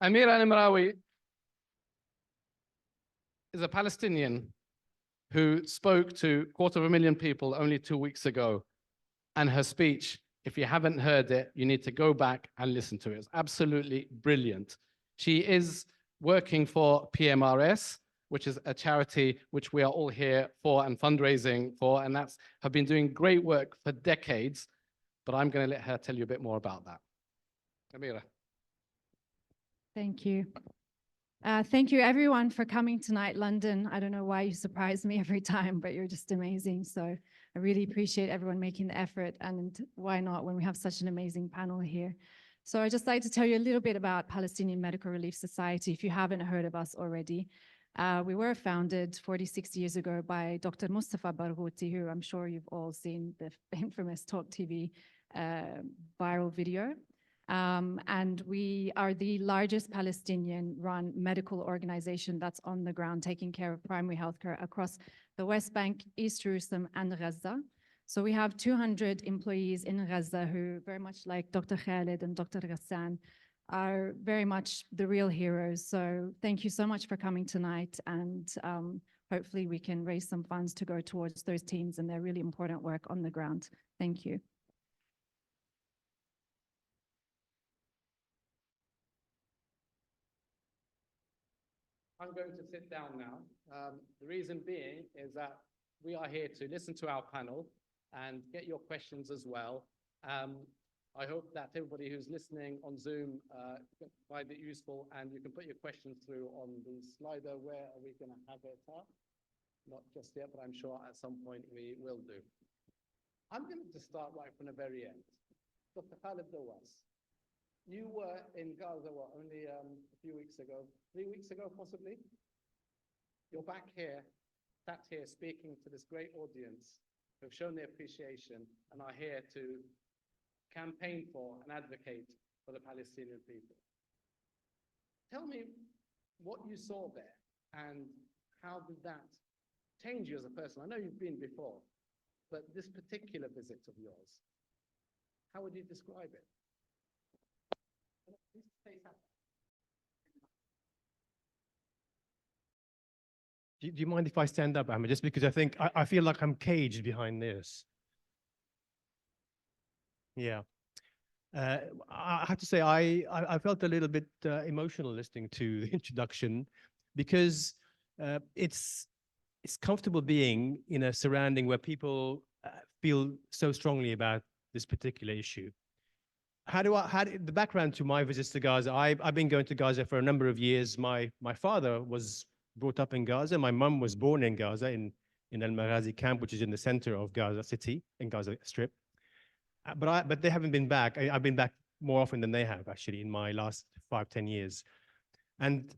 Amira Nimerawi is a Palestinian who spoke to 250,000 people only 2 weeks ago. And her speech, if you haven't heard it, you need to go back and listen to it. It's absolutely brilliant. She is working for PMRS, which is a charity which we are all here for and fundraising for, and have been doing great work for decades. But I'm going to let her tell you a bit more about that. Amira. Thank you. Thank you, everyone, for coming tonight, London. I don't know why you surprise me every time, but you're just amazing. So I really appreciate everyone making the effort, and why not when we have such an amazing panel here. So I'd just like to tell you a little bit about Palestinian Medical Relief Society, if you haven't heard of us already. We were founded 46 years ago by Dr. Mustafa Barghouti, who I'm sure you've all seen the infamous Talk TV viral video. And we are the largest Palestinian-run medical organization that's on the ground taking care of primary healthcare across the West Bank, East Jerusalem, and Gaza. So we have 200 employees in Gaza who, very much like Dr. Khaled and Dr. Ghassan, are very much the real heroes. So thank you so much for coming tonight, and hopefully we can raise some funds to go towards those teams and their really important work on the ground. Thank you. I'm going to sit down now. The reason being is that we are here to listen to our panel and get your questions as well. I hope that everybody who's listening on Zoom find it useful, and you can put your questions through on the slider. Where are we going to have it up? Not just yet, but I'm sure at some point we will do. I'm going to just start right from the very end. Dr. Khaled Dawas. You were in Gaza, what, only a few weeks ago, 3 weeks ago, possibly? You're back here, sat here speaking to this great audience who have shown their appreciation and are here to campaign for and advocate for the Palestinian people. Tell me what you saw there and how did that change you as a person? I know you've been before, but this particular visit of yours, how would you describe it? Do you mind if I stand up, Ahmed? Just because I think I feel like I'm caged behind this. Yeah. I have to say I felt a little bit emotional listening to the introduction, because it's comfortable being in a surrounding where people feel so strongly about this particular issue. The background to my visits to Gaza, I've been going to Gaza for a number of years. My father was brought up in Gaza. My mum was born in Gaza in Al-Maghazi camp, which is in the center of Gaza city, in Gaza Strip. But they haven't been back. I've been back more often than they have, actually, in my last 5-10 years. And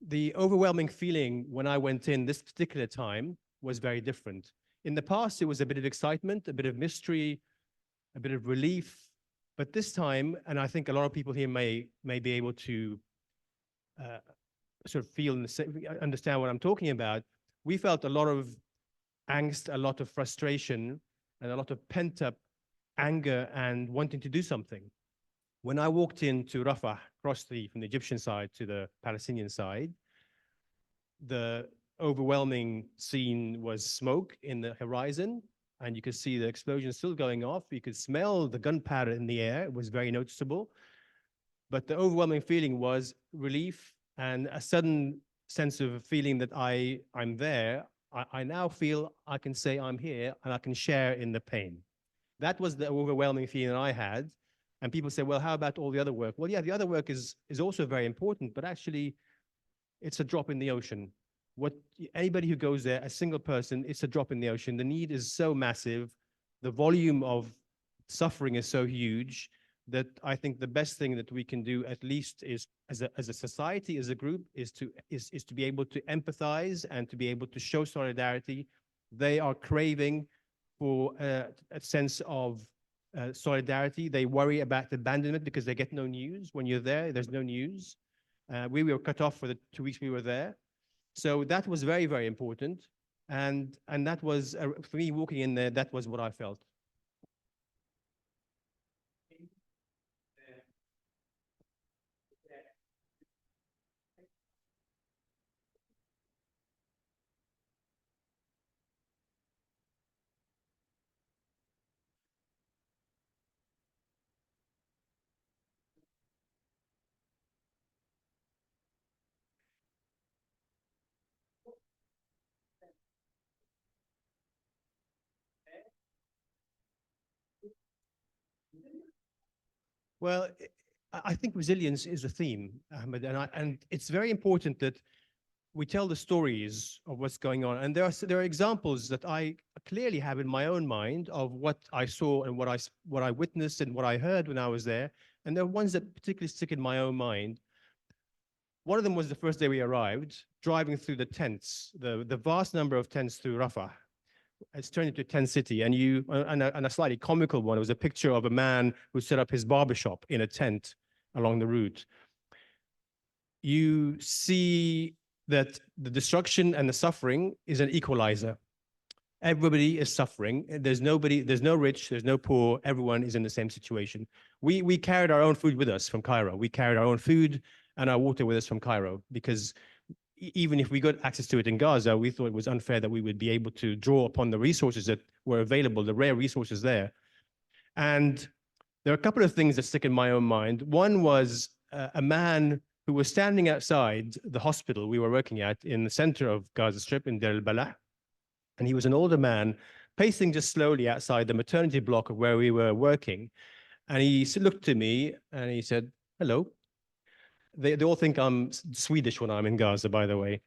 the overwhelming feeling when I went in this particular time was very different. In the past, it was a bit of excitement, a bit of mystery, a bit of relief. But this time, and I think a lot of people here may be able to sort of feel and understand what I'm talking about, we felt a lot of angst, a lot of frustration, and a lot of pent-up anger and wanting to do something. When I walked into Rafah, crossed from the Egyptian side to the Palestinian side, the overwhelming scene was smoke in the horizon, and you could see the explosion still going off. You could smell the gunpowder in the air. It was very noticeable. But the overwhelming feeling was relief and a sudden sense of feeling that I'm there. I now feel I can say I'm here and I can share in the pain. That was the overwhelming feeling I had. And people say, well, how about all the other work? Well, yeah, the other work is also very important, but actually it's a drop in the ocean. Anybody who goes there, a single person, it's a drop in the ocean. The need is so massive. The volume of suffering is so huge that I think the best thing that we can do, at least is as a society, as a group, is to be able to empathize and to be able to show solidarity. They are craving for a sense of solidarity. They worry about abandonment because they get no news. When you're there, there's no news. We were cut off for the 2 weeks we were there. So that was very, very important. And that was, for me, walking in there, that was what I felt. Well, I think resilience is a theme, Ahmed, and it's very important that we tell the stories of what's going on. And there are examples that I clearly have in my own mind of what I saw and what I witnessed and what I heard when I was there. And there are ones that particularly stick in my own mind. One of them was the first day we arrived, driving through the tents, the vast number of tents through Rafah. It's turned into a tent city, and a slightly comical one. It was a picture of a man who set up his barbershop in a tent along the route. You see that the destruction and the suffering is an equalizer. Everybody is suffering. There's no rich, there's no poor. Everyone is in the same situation. We carried our own food with us from Cairo. We carried our own food and our water with us from Cairo, because even if we got access to it in Gaza, we thought it was unfair that we would be able to draw upon the resources that were available, the rare resources there. And there are a couple of things that stick in my own mind. One was a man who was standing outside the hospital we were working at in the center of Gaza Strip in Deir al-Balah. And he was an older man pacing just slowly outside the maternity block of where we were working. And he looked to me and he said, hello. They all think I'm Swedish when I'm in Gaza, by the way.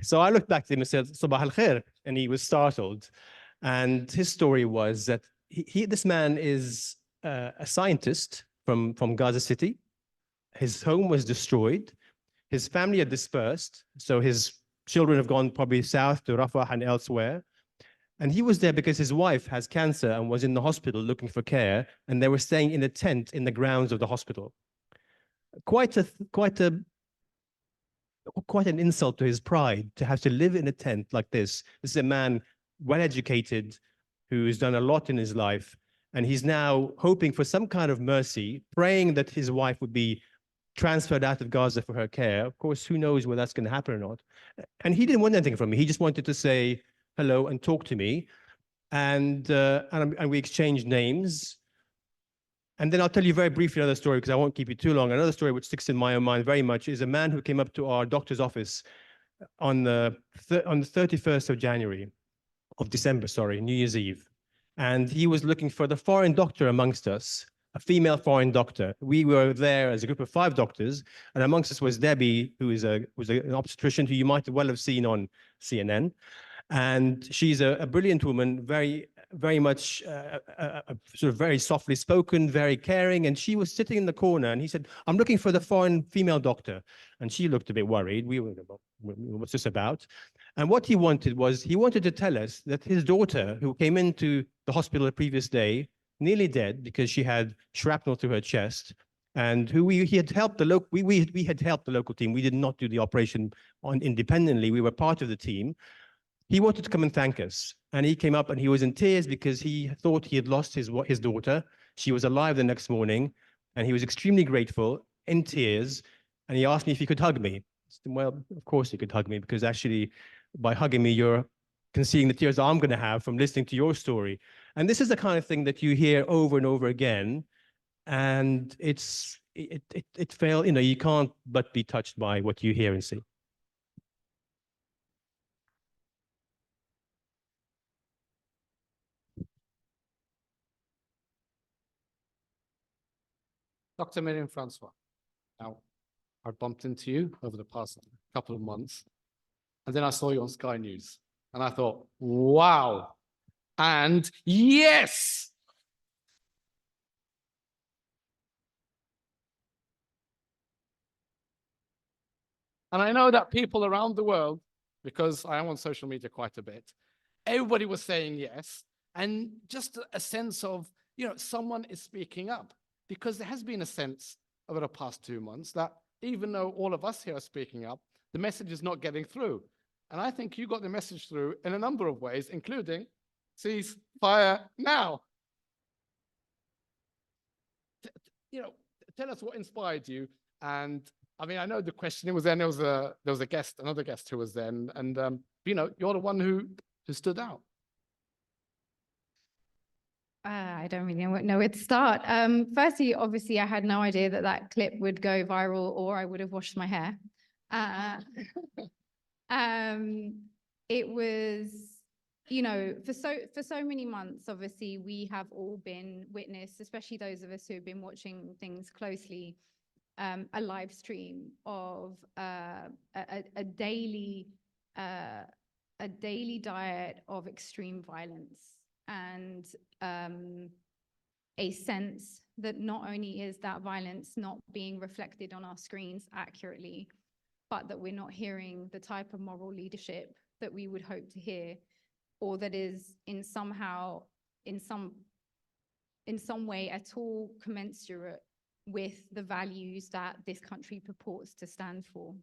So I looked back to him and said, Sabah al khair, and he was startled. And his story was that this man is a scientist from Gaza City. His home was destroyed. His family are dispersed. So his children have gone probably south to Rafah and elsewhere. And he was there because his wife has cancer and was in the hospital looking for care. And they were staying in a tent in the grounds of the hospital. Quite an insult to his pride to have to live in a tent like this. This is a man well-educated who's done a lot in his life, and he's now hoping for some kind of mercy, praying that his wife would be transferred out of Gaza for her care. Of course, who knows whether that's going to happen or not. And he didn't want anything from me. He just wanted to say hello and talk to me, and we exchanged names. And then I'll tell you very briefly another story, because I won't keep you too long. Another story which sticks in my own mind very much is a man who came up to our doctor's office on the 31st of December, New Year's Eve. And he was looking for the foreign doctor amongst us, a female foreign doctor. We were there as a group of 5 doctors, and amongst us was Debbie, who was an obstetrician who you might well have seen on CNN. And she's a brilliant woman, very much sort of very softly spoken, very caring. And she was sitting in the corner, and he said, I'm looking for the foreign female doctor. And she looked a bit worried. We were, what's this about? And what he wanted to tell us that his daughter, who came into the hospital the previous day, nearly dead because she had shrapnel through her chest, and he had helped we had helped the local team. We did not do the operation independently. We were part of the team. He wanted to come and thank us. And he came up and he was in tears because he thought he had lost his daughter. She was alive the next morning, and he was extremely grateful, in tears. And he asked me if he could hug me. I said, well, of course he could hug me, because actually by hugging me, you're concealing the tears I'm going to have from listening to your story. And this is the kind of thing that you hear over and over again. And it failed, you can't but be touched by what you hear and see. Dr. Myriam Francois. Now, I bumped into you over the past couple of months, and then I saw you on Sky News, and I thought, wow, and yes! And I know that people around the world, because I am on social media quite a bit, everybody was saying yes, and just a sense of, someone is speaking up. Because there has been a sense over the past 2 months that even though all of us here are speaking up, the message is not getting through. And I think you got the message through in a number of ways, including cease fire now. Tell us what inspired you. And I mean, I know the question was then, there was a guest, another guest who was then, and you're the one who stood out. I don't really know where to start. Firstly, obviously, I had no idea that clip would go viral, or I would have washed my hair. It was you know, for so many months, obviously, we have all been witness, especially those of us who have been watching things closely, a live stream of a daily diet of extreme violence, and a sense that not only is that violence not being reflected on our screens accurately, but that we're not hearing the type of moral leadership that we would hope to hear, or that is in some way at all commensurate with the values that this country purports to stand for.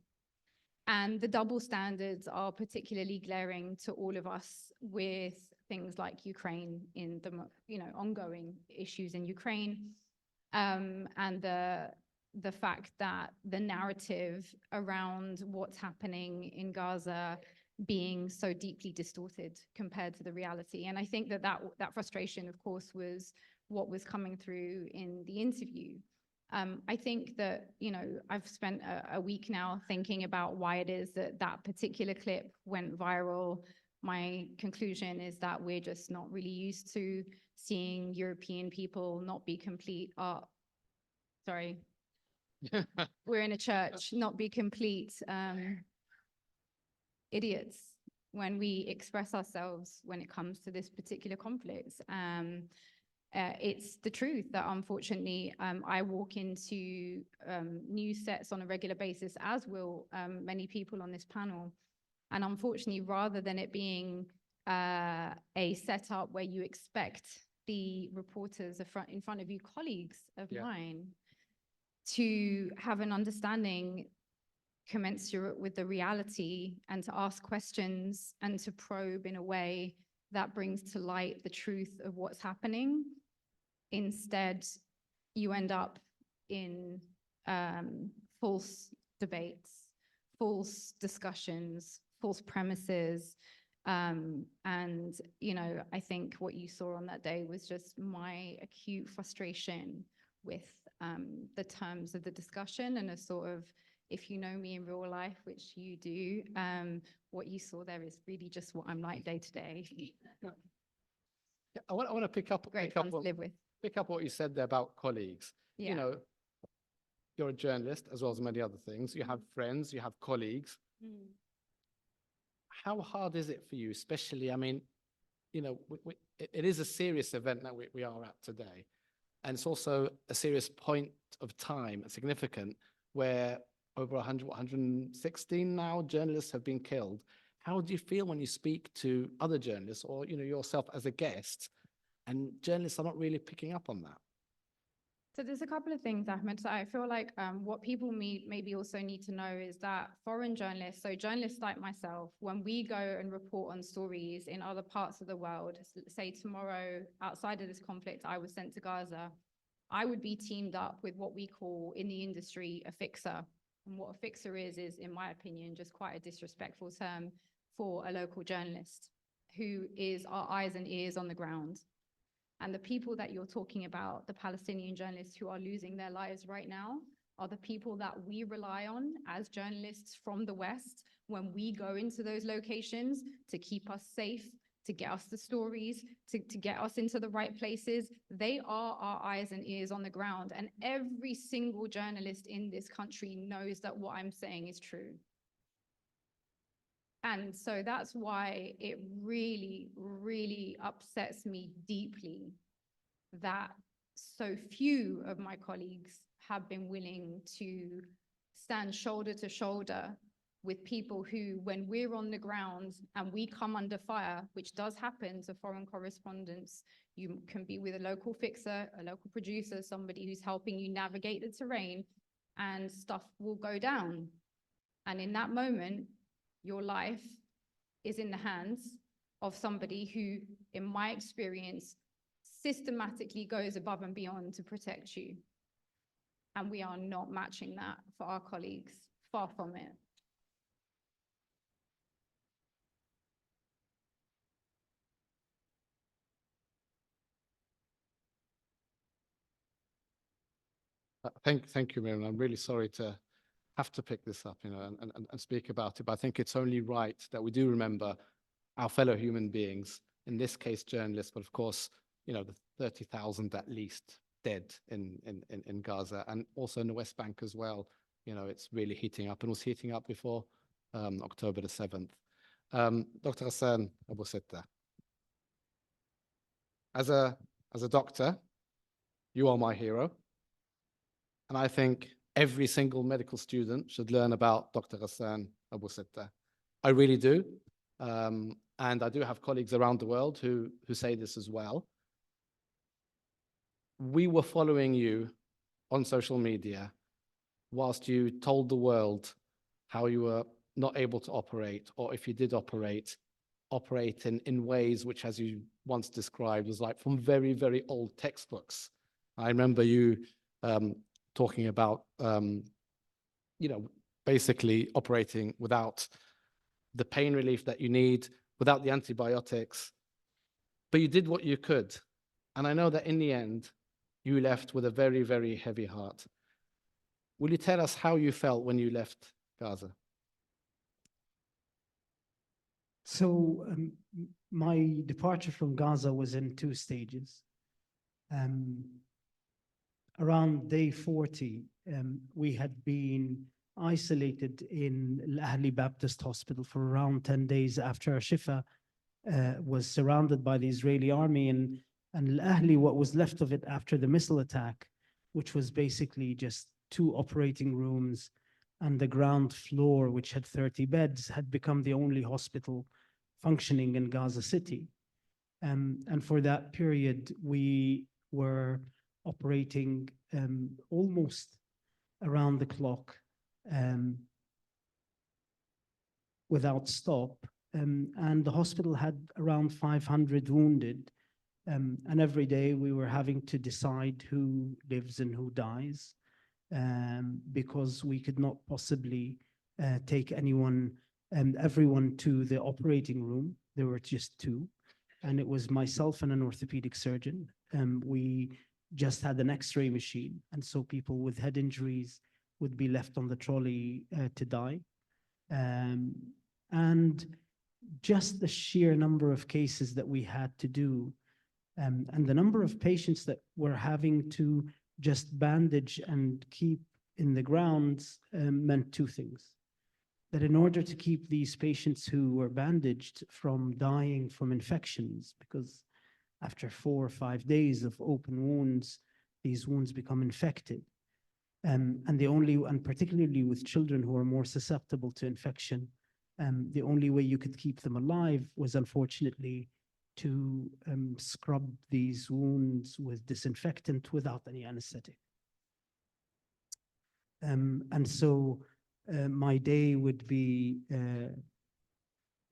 And the double standards are particularly glaring to all of us with things like Ukraine, in the ongoing issues in Ukraine, and the fact that the narrative around what's happening in Gaza being so deeply distorted compared to the reality. And I think that frustration, of course, was what was coming through in the interview. I think that, I've spent a week now thinking about why it is that particular clip went viral. My conclusion is that we're just not really used to seeing European people not be complete. Sorry. We're in a church, not be complete idiots when we express ourselves when it comes to this particular conflict. It's the truth that, unfortunately, I walk into news sets on a regular basis, as will many people on this panel. And unfortunately, rather than it being a setup where you expect the reporters in front of you, colleagues of mine, to have an understanding commensurate with the reality, and to ask questions and to probe in a way that brings to light the truth of what's happening. Instead, you end up in false debates, false discussions, false premises. And, I think what you saw on that day was just my acute frustration with the terms of the discussion, and a sort of, if you know me in real life, which you do, what you saw there is really just what I'm like day to day. I want to pick up what you said there about colleagues. Yeah. You're a journalist as well as many other things. You have friends, you have colleagues. How hard is it for you, especially, it is a serious event that we are at today. And it's also a serious point of time, significant, where over 116 now journalists have been killed. How do you feel when you speak to other journalists, or yourself as a guest, and journalists are not really picking up on that? So there's a couple of things, Ahmed. So I feel like what people maybe also need to know is that foreign journalists, so journalists like myself, when we go and report on stories in other parts of the world, say tomorrow, outside of this conflict, I was sent to Gaza, I would be teamed up with what we call in the industry a fixer. And what a fixer is, in my opinion, just quite a disrespectful term for a local journalist who is our eyes and ears on the ground. And the people that you're talking about, the Palestinian journalists who are losing their lives right now, are the people that we rely on as journalists from the West when we go into those locations to keep us safe, to get us the stories, to get us into the right places. They are our eyes and ears on the ground. And every single journalist in this country knows that what I'm saying is true. And so that's why it really, really upsets me deeply that so few of my colleagues have been willing to stand shoulder to shoulder with people who, when we're on the ground and we come under fire, which does happen to foreign correspondents, you can be with a local fixer, a local producer, somebody who's helping you navigate the terrain, and stuff will go down. And in that moment, your life is in the hands of somebody who, in my experience, systematically goes above and beyond to protect you. And we are not matching that for our colleagues, far from it. Thank you, Myriam. I'm really sorry to have to pick this up, and speak about it, but I think it's only right that we do remember our fellow human beings, in this case, journalists, but of course, you know, the 30,000 at least dead in Gaza, and also in the West Bank as well. You know, it's really heating up, and was heating up before October the 7th. Dr. Ghassan Abu Sitta, as a doctor, you are my hero. And I think every single medical student should learn about Dr. Ghassan Abu Sitta. I really do. And I do have colleagues around the world who say this as well. We were following you on social media whilst you told the world how you were not able to operate, or if you did operate in ways which, as you once described, was like from very, very old textbooks. I remember you talking about, you know, basically operating without the pain relief that you need, without the antibiotics, but you did what you could. And I know that in the end, you left with a very, very heavy heart. Will you tell us how you felt when you left Gaza? So my departure from Gaza was in 2 stages. Around day 40, we had been isolated in Al Ahli Baptist Hospital for around 10 days after our Shifa was surrounded by the Israeli army, and Al Ahli, what was left of it after the missile attack, which was basically just 2 operating rooms and the ground floor, which had 30 beds, had become the only hospital functioning in Gaza City. And for that period, we were operating almost around the clock without stop. And the hospital had around 500 wounded. And every day we were having to decide who lives and who dies, because we could not possibly take everyone to the operating room. There were just 2. And it was myself and an orthopedic surgeon. We just had an X-ray machine. And so people with head injuries would be left on the trolley to die. And just the sheer number of cases that we had to do, and the number of patients that were having to just bandage and keep in the grounds meant 2 things. That in order to keep these patients who were bandaged from dying from infections, because after 4 or 5 days of open wounds, these wounds become infected. And particularly with children who are more susceptible to infection, the only way you could keep them alive was unfortunately to scrub these wounds with disinfectant without any anesthetic. And so my day would be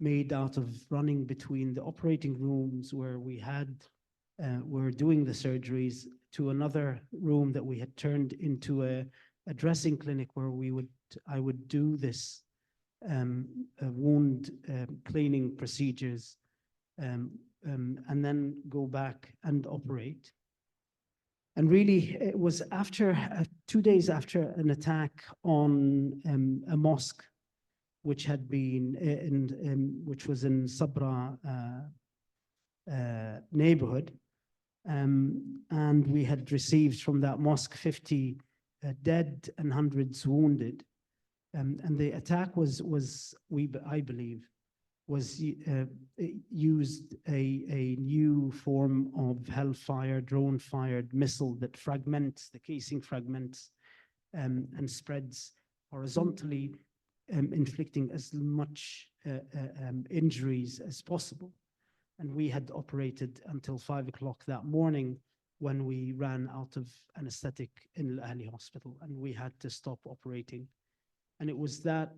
made out of running between the operating rooms where were doing the surgeries, to another room that we had turned into a dressing clinic where I would do this wound cleaning procedures, and then go back and operate. And really, it was after 2 days after an attack on a mosque, which had been which was in Sabra neighborhood, and we had received from that mosque 50 dead and hundreds wounded. And the attack I believe, used a new form of hellfire, drone-fired missile that fragments, the casing fragments and spreads horizontally, inflicting as much injuries as possible. And we had operated until 5 o'clock that morning when we ran out of anesthetic in Al Ahli Hospital, and we had to stop operating. And it was that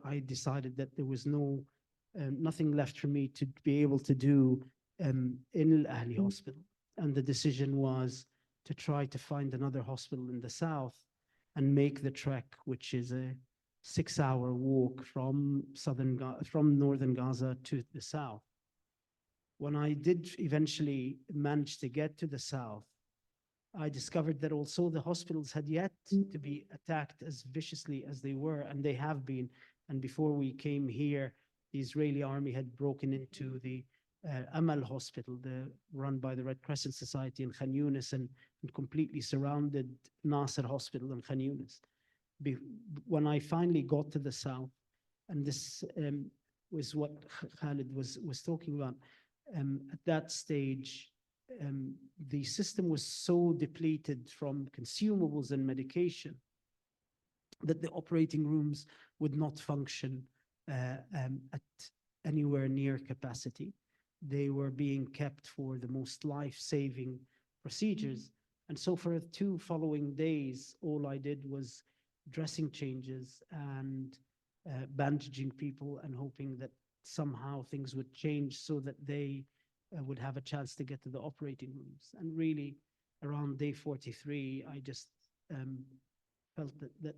I decided that there was nothing left for me to be able to do in Al Ahli Hospital. And the decision was to try to find another hospital in the south and make the trek, which is a 6-hour walk from northern Gaza to the south. When I did eventually manage to get to the south, I discovered that also the hospitals had yet to be attacked as viciously as they were, and they have been. And before we came here, the Israeli army had broken into the Amal hospital, run by the Red Crescent Society in Khan Yunis, and completely surrounded Nasser Hospital in Khan Yunis. When I finally got to the south, and this was what Khaled was talking about, at that stage, the system was so depleted from consumables and medication that the operating rooms would not function at anywhere near capacity. They were being kept for the most life-saving procedures. And so for 2 following days, all I did was dressing changes and bandaging people and hoping that somehow things would change so that they would have a chance to get to the operating rooms. And really, around day 43, I just felt that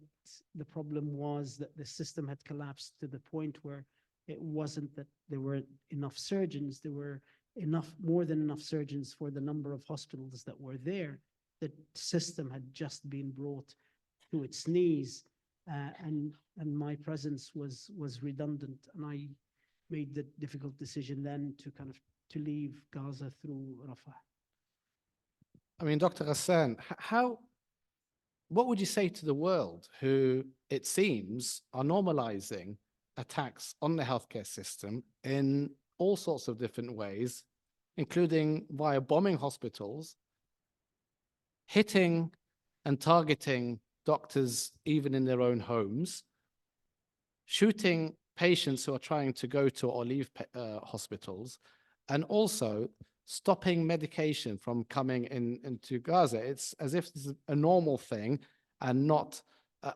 the problem was that the system had collapsed to the point where it wasn't that there were enough surgeons, there were more than enough surgeons for the number of hospitals that were there. The system had just been brought to its knees, and my presence was redundant, and I made the difficult decision then to leave Gaza through Rafah. I mean, Dr. Ghassan, what would you say to the world who, it seems, are normalizing attacks on the healthcare system in all sorts of different ways, including via bombing hospitals, hitting and targeting doctors even in their own homes, shooting patients who are trying to go to or leave hospitals, and also stopping medication from coming into Gaza? It's as if this is a normal thing and not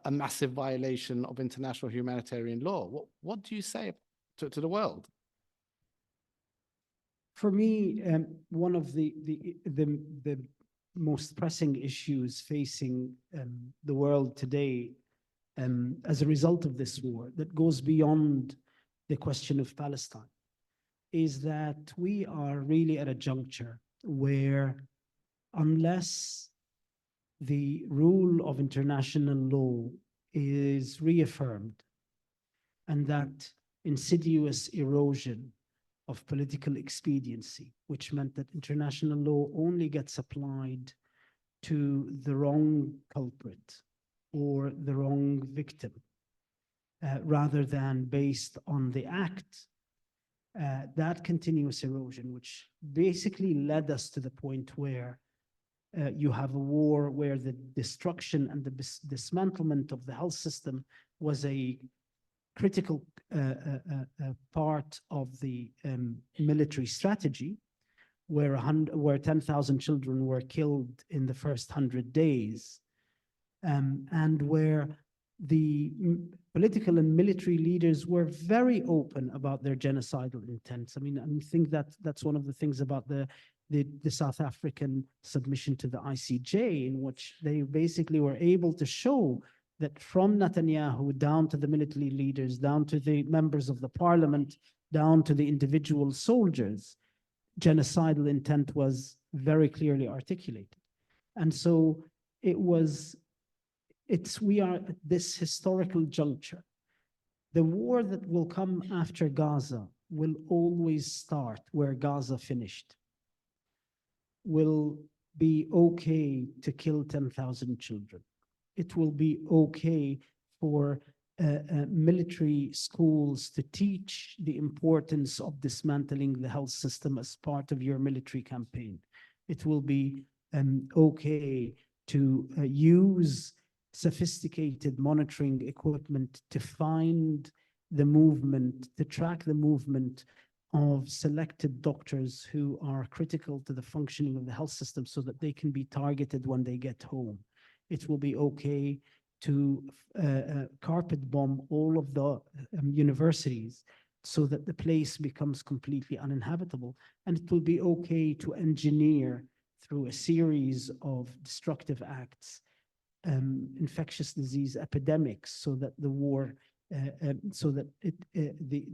a massive violation of international humanitarian law. What do you say to the world? For me, one of the most pressing issues facing the world today, as a result of this war, that goes beyond the question of Palestine, is that we are really at a juncture where, unless the rule of international law is reaffirmed and that insidious erosion of political expediency, which meant that international law only gets applied to the wrong culprit or the wrong victim, rather than based on the act, that continuous erosion, which basically led us to the point where you have a war where the destruction and the dismantlement of the health system was a critical part of the military strategy, where 10,000 children were killed in the first 100 days, and where the political and military leaders were very open about their genocidal intents. I mean, I think that's one of the things about the South African submission to the ICJ, in which they basically were able to show that from Netanyahu down to the military leaders, down to the members of the parliament, down to the individual soldiers, genocidal intent was very clearly articulated. And so we are at this historical juncture. The war that will come after Gaza will always start where Gaza finished. Will be okay to kill 10,000 children. It will be okay for military schools to teach the importance of dismantling the health system as part of your military campaign. It will be okay to use sophisticated monitoring equipment to find the movement, to track the movement of selected doctors who are critical to the functioning of the health system so that they can be targeted when they get home. It will be okay to carpet bomb all of the universities so that the place becomes completely uninhabitable. And it will be okay to engineer through a series of destructive acts infectious disease epidemics so that the war,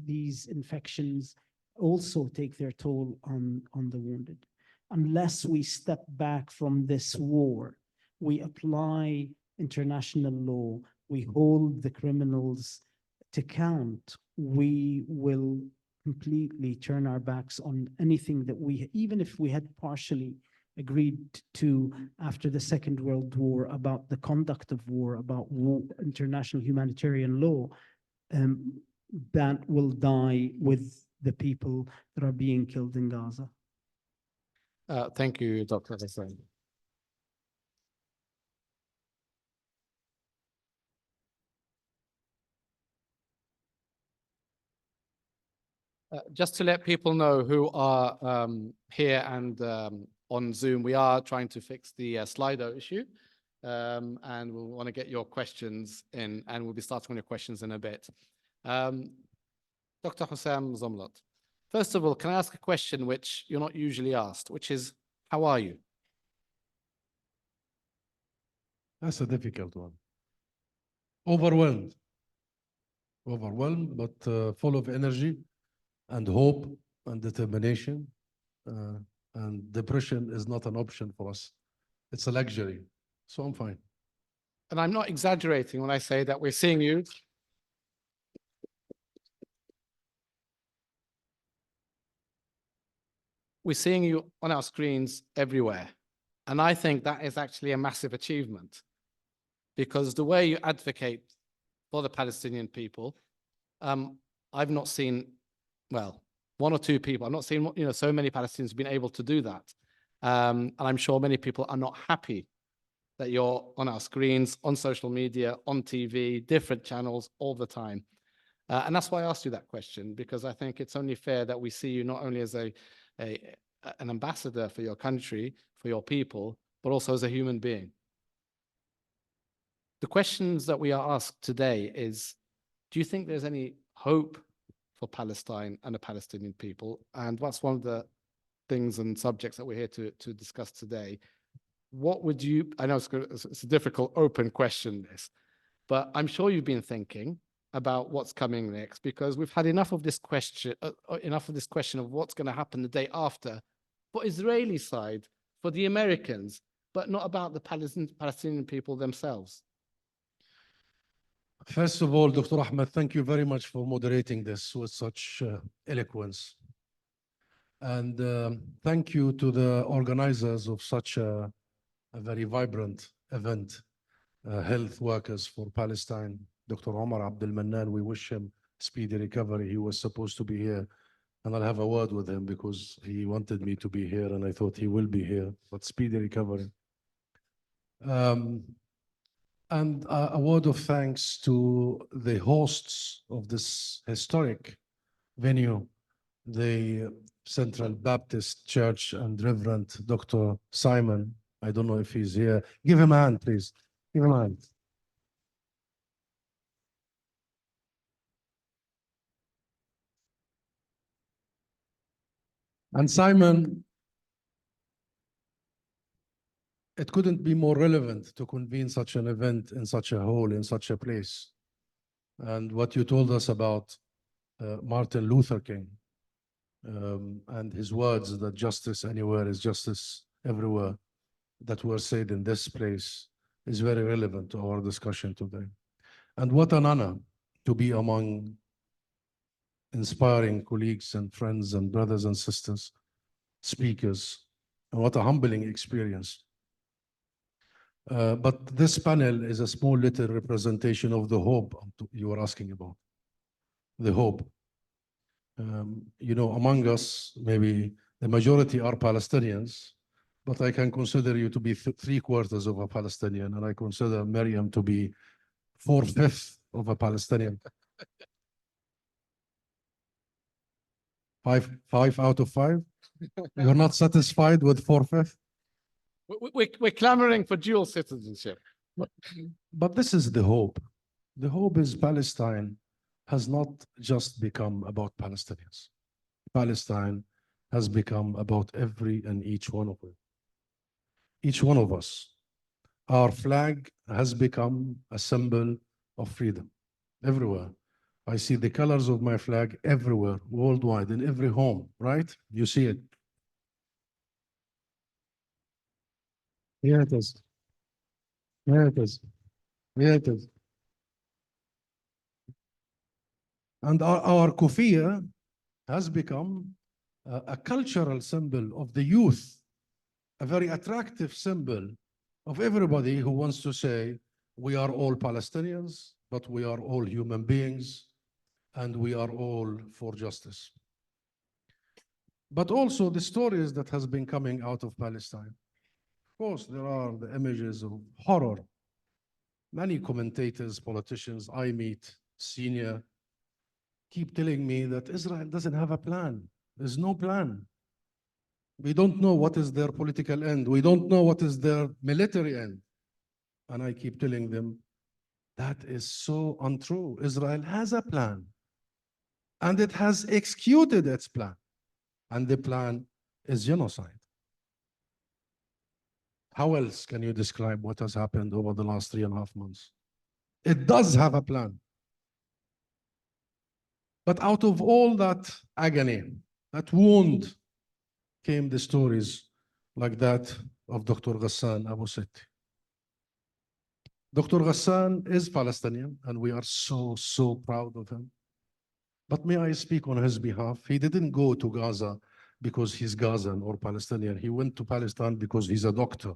these infections also take their toll on the wounded. Unless we step back from this war, we apply international law, we hold the criminals to count, we will completely turn our backs on anything that we, even if we had partially agreed to after the Second World War about the conduct of war, about war, international humanitarian law, that will die with the people that are being killed in Gaza. Thank you, Dr. Ghassan. Just to let people know who are here and on Zoom, we are trying to fix the Slido issue, and we'll want to get your questions in, and we'll be starting on your questions in a bit. Dr. Husam Zumlot, first of all, can I ask a question which you're not usually asked, which is, how are you? That's a difficult one. Overwhelmed. Overwhelmed, but full of energy and hope and determination. And depression is not an option for us. It's a luxury. So I'm fine. And I'm not exaggerating when I say that we're seeing you. We're seeing you on our screens everywhere. And I think that is actually a massive achievement, because the way you advocate for the Palestinian people, I've not seen, well, one or two people, I've not seen, so many Palestinians have been able to do that. And I'm sure many people are not happy that you're on our screens, on social media, on TV, different channels all the time. And that's why I asked you that question, because I think it's only fair that we see you not only as an ambassador for your country, for your people, but also as a human being. The questions that we are asked today is, do you think there's any hope for Palestine and the Palestinian people? And that's one of the things and subjects that we're here to discuss today. What would you, I know it's a difficult open question, this, but I'm sure you've been thinking about what's coming next, because we've had enough of this question of what's going to happen the day after for Israeli side, for the Americans, but not about the Palestinian people themselves. First of all, Dr. Ahmed, thank you very much for moderating this with such eloquence. And thank you to the organizers of such a very vibrant event, Health Workers for Palestine. Dr. Omar Abdel Mannan, we wish him speedy recovery. He was supposed to be here, and I'll have a word with him because he wanted me to be here, and I thought he will be here, but speedy recovery. And a word of thanks to the hosts of this historic venue, the Central Baptist Church and Reverend Dr. Simon. I don't know if he's here. Give him a hand, please. Give him a hand. And Simon, it couldn't be more relevant to convene such an event in such a hall, in such a place. And what you told us about Martin Luther King and his words that justice anywhere is justice everywhere, that were said in this place, is very relevant to our discussion today. And what an honor to be among inspiring colleagues and friends and brothers and sisters, speakers, and what a humbling experience. But this panel is a small little representation of the hope you were asking about. The hope. Among us, maybe the majority are Palestinians, but I can consider you to be 3/4 of a Palestinian, and I consider Myriam to be 4/5 of a Palestinian. Five out of 5? You're not satisfied with 4/5? We're clamoring for dual citizenship. But this is the hope. The hope is Palestine has not just become about Palestinians. Palestine has become about every and each one of them. Each one of us. Our flag has become a symbol of freedom everywhere. I see the colors of my flag everywhere, worldwide, in every home, right? You see it. Here it is. Here it is. Here it is. And our kufiya has become a cultural symbol of the youth, a very attractive symbol of everybody who wants to say, we are all Palestinians, but we are all human beings, and we are all for justice. But also the stories that has been coming out of Palestine. Of course, there are the images of horror. Many commentators, politicians I meet, senior, keep telling me that Israel doesn't have a plan. There's no plan. We don't know what is their political end. We don't know what is their military end. And I keep telling them, that is so untrue. Israel has a plan. And it has executed its plan. And the plan is genocide. How else can you describe what has happened over the last 3.5 months? It does have a plan. But out of all that agony, that wound, came the stories like that of Dr. Ghassan Abu Sitta. Dr. Ghassan is Palestinian, and we are so, so proud of him. But may I speak on his behalf? He didn't go to Gaza because he's Gazan or Palestinian. He went to Palestine because he's a doctor.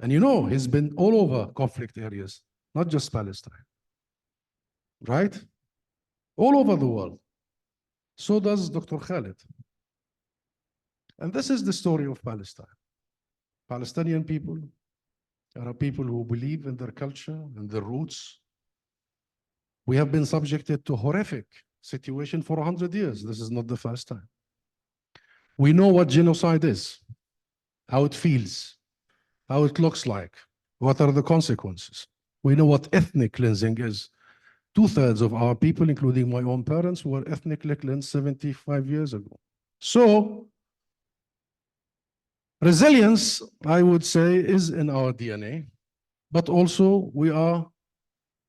And you know, he's been all over conflict areas, not just Palestine. Right? All over the world. So does Dr. Khaled. And this is the story of Palestine. Palestinian people are people who believe in their culture and their roots. We have been subjected to horrific situation for 100 years. This is not the first time. We know what genocide is, how it feels, how it looks like, what are the consequences. We know what ethnic cleansing is. 2/3 of our people, including my own parents, were ethnically cleansed 75 years ago. So, resilience, I would say, is in our DNA, but also we are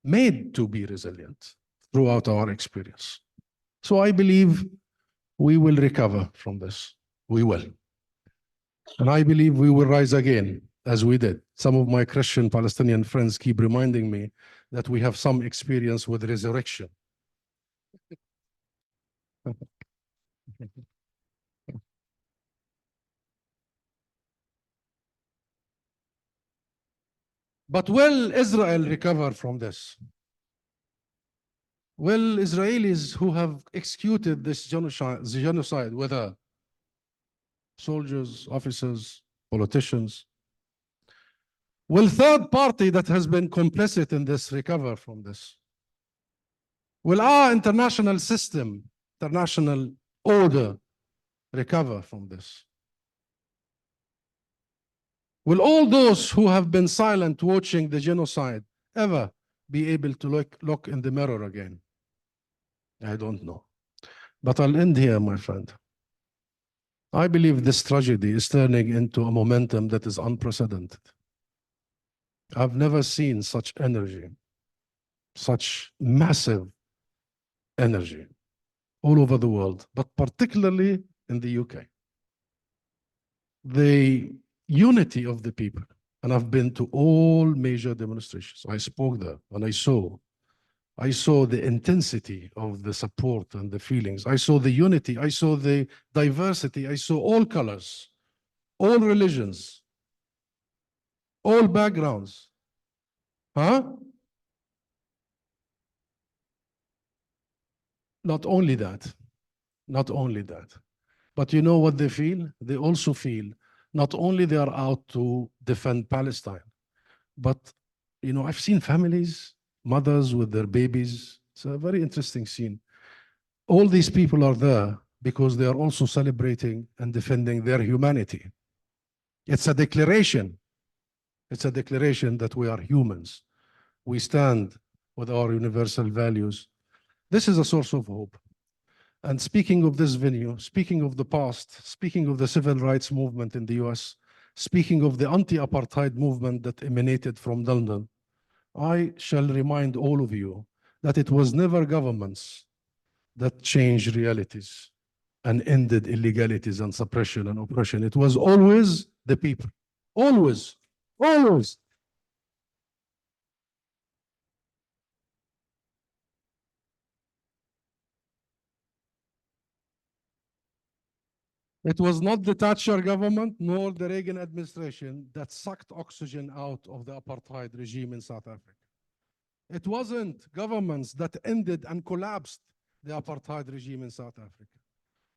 made to be resilient throughout our experience. So I believe we will recover from this. We will. And I believe we will rise again, as we did. Some of my Christian Palestinian friends keep reminding me that we have some experience with resurrection. But will Israel recover from this? Will Israelis who have executed this genocide, whether soldiers, officers, politicians, will third party that has been complicit in this recover from this? Will our international system, international order recover from this? Will all those who have been silent watching the genocide ever be able to look in the mirror again? I don't know. But I'll end here, my friend. I believe this tragedy is turning into a momentum that is unprecedented. I've never seen such energy, such massive energy all over the world, but particularly in the UK. The unity of the people, and I've been to all major demonstrations. I spoke there and I saw the intensity of the support and the feelings. I saw the unity, I saw the diversity, I saw all colors, all religions, all backgrounds. Huh? Not only that, but you know what they feel? They also feel not only they are out to defend Palestine, but you know, I've seen families, mothers with their babies. It's a very interesting scene. All these people are there because they are also celebrating and defending their humanity. It's a declaration. It's a declaration that we are humans. We stand with our universal values. This is a source of hope. And speaking of this venue, speaking of the past, speaking of the civil rights movement in the US, speaking of the anti-apartheid movement that emanated from London, I shall remind all of you that it was never governments that changed realities and ended illegalities and suppression and oppression. It was always the people. Always. Always. It was not the Thatcher government nor the Reagan administration that sucked oxygen out of the apartheid regime in South Africa. It wasn't governments that ended and collapsed the apartheid regime in South Africa.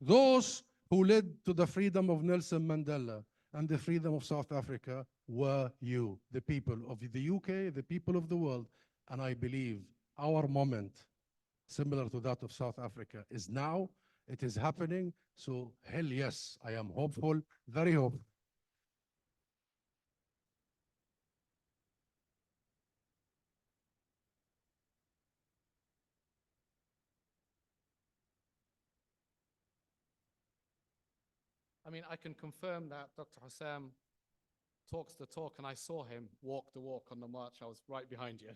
Those who led to the freedom of Nelson Mandela and the freedom of South Africa were you, the people of the UK, the people of the world. And I believe our moment, similar to that of South Africa, is now. It is happening. So hell yes, I am hopeful, very hopeful. I mean, I can confirm that Dr. Husam talks the talk, and I saw him walk the walk on the march. I was right behind you.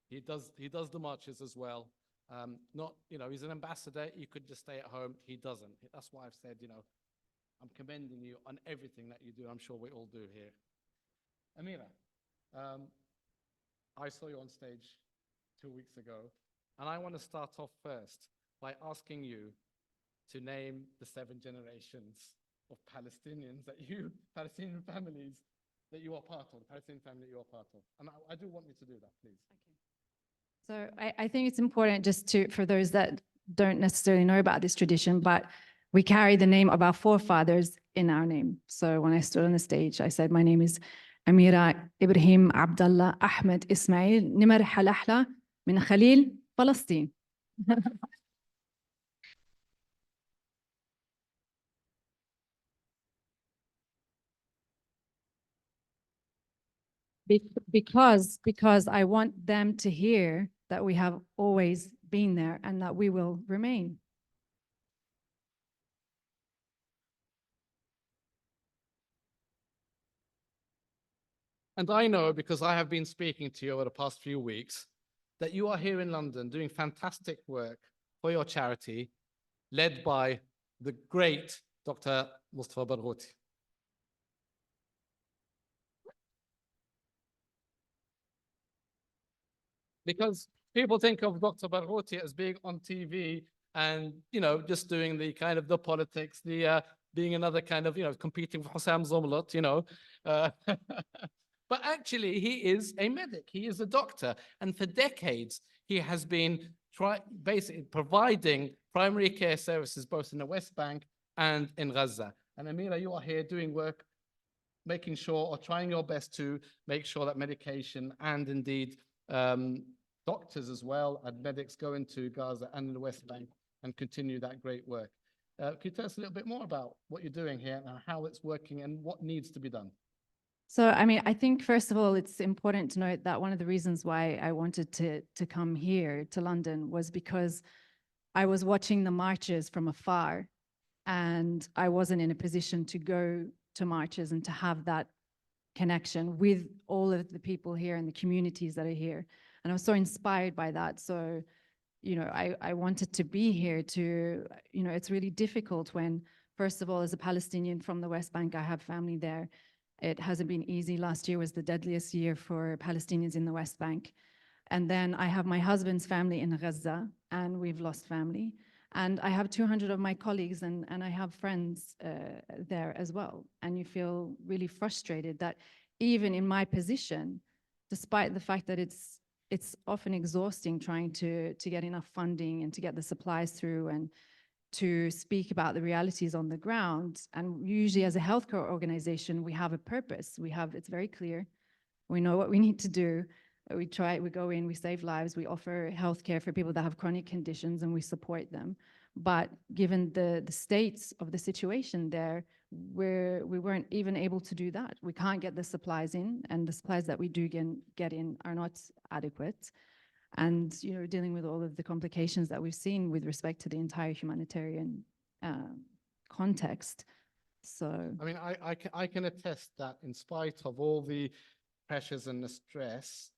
He does the marches as well. Not, he's an ambassador. You could just stay at home. He doesn't. That's why I've said, I'm commending you on everything that you do. I'm sure we all do here. Amira, I saw you on stage 2 weeks ago, and I want to start off first by asking you to name the 7 generations of Palestinians Palestinian families that you are part of, the Palestinian family that you are part of. And I do want you to do that, please. So I think it's important just for those that don't necessarily know about this tradition, but we carry the name of our forefathers in our name. So when I stood on the stage, I said, my name is Amira Ibrahim Abdullah Ahmed Ismail Nimar Halahla min Khalil, Palestine. Because I want them to hear that we have always been there and that we will remain. And I know, because I have been speaking to you over the past few weeks, that you are here in London doing fantastic work for your charity, led by the great Dr. Mustafa Barghouti. Because people think of Dr. Barghouti as being on TV and, just doing the kind of the politics, being another kind of, competing for Husam Zumlot, But actually, he is a medic. He is a doctor. And for decades, he has been basically providing primary care services both in the West Bank and in Gaza. And Amira, you are here doing work, making sure or trying your best to make sure that medication and indeed doctors as well and medics go into Gaza and the West Bank and continue that great work. Can you tell us a little bit more about what you're doing here and how it's working and what needs to be done? So, I mean, I think, first of all, it's important to note that one of the reasons why I wanted to come here to London was because I was watching the marches from afar and I wasn't in a position to go to marches and to have that connection with all of the people here and the communities that are here. And I was so inspired by that. So, I wanted to be here to, it's really difficult when, first of all, as a Palestinian from the West Bank, I have family there. It hasn't been easy. Last year was the deadliest year for Palestinians in the West Bank. And then I have my husband's family in Gaza, and we've lost family. And I have 200 of my colleagues and I have friends there as well. And you feel really frustrated that even in my position, despite the fact that it's often exhausting trying to get enough funding and to get the supplies through and to speak about the realities on the ground. And usually as a healthcare organization, we have a purpose. It's very clear. We know what we need to do. We go in, we save lives, we offer healthcare for people that have chronic conditions and we support them. But given the states of the situation there, we weren't even able to do that. We can't get the supplies in, and the supplies that we do get in are not adequate. And dealing with all of the complications that we've seen with respect to the entire humanitarian context. So I mean, I can attest that in spite of all the pressures and the stress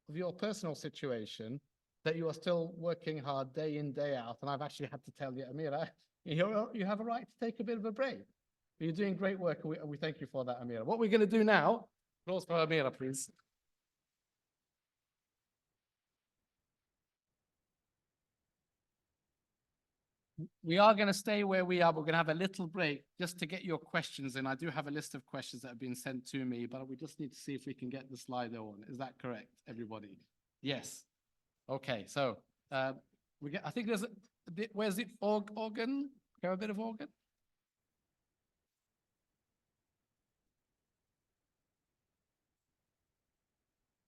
of your personal situation, that you are still working hard day in, day out. And I've actually had to tell you, Amira, you have a right to take a bit of a break. You're doing great work, and we thank you for that, Amira. What we're going to do now, applause for Amira, please. we are going to stay where we are. We're going to have a little break just to get your questions in. I do have a list of questions that have been sent to me, but we just need to see if we can get the slide on. Is that correct, everybody? Yes. Okay, so I think there's a bit, where's the organ? Have a bit of organ?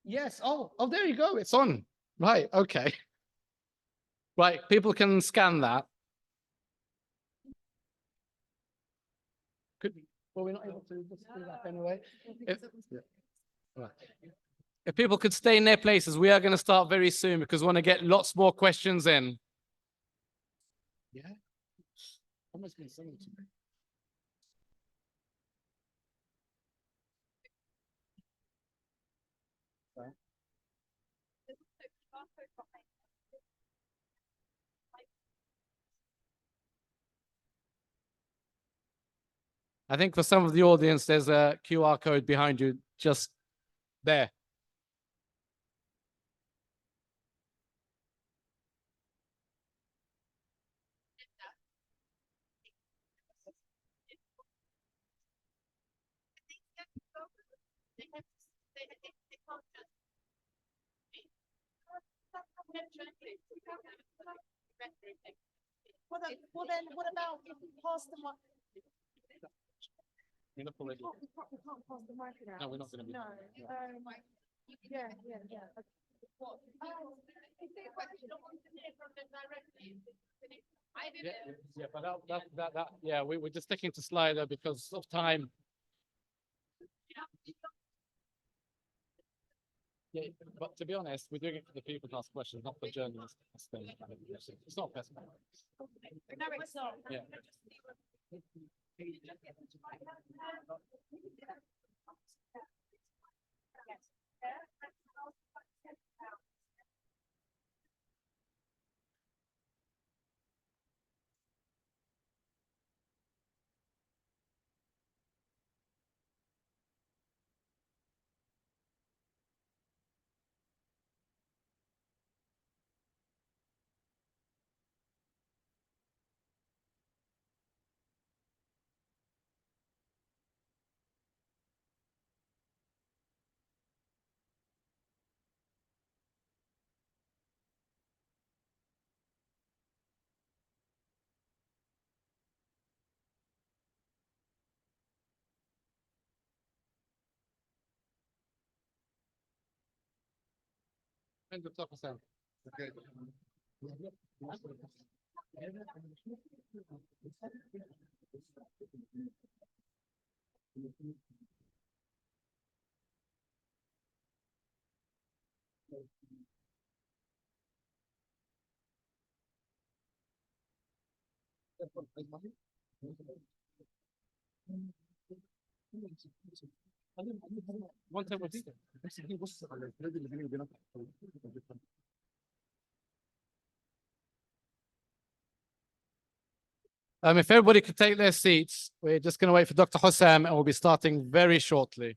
Yes. Oh, there you go. It's on. Right. Okay. Right. People can scan that. Well, we're not able to just do that anyway. Right. If people could stay in their places, we are going to start very soon because we want to get lots more questions in. Yeah. Almost been singing to me. I think for some of the audience, there's a QR code behind you, just there. Well then, what about if we pass the mic? We can't pass the mic around. No, we're not going to be. No. Yeah. Yeah, but yeah, we're just sticking to Slido because of time. Yeah, but to be honest, we're doing it for the people to ask questions, not for journalists. It's not personal. No, it's not. Yeah. Okay. One time if everybody could take their seats, we're just going to wait for Dr. Husam and we'll be starting very shortly.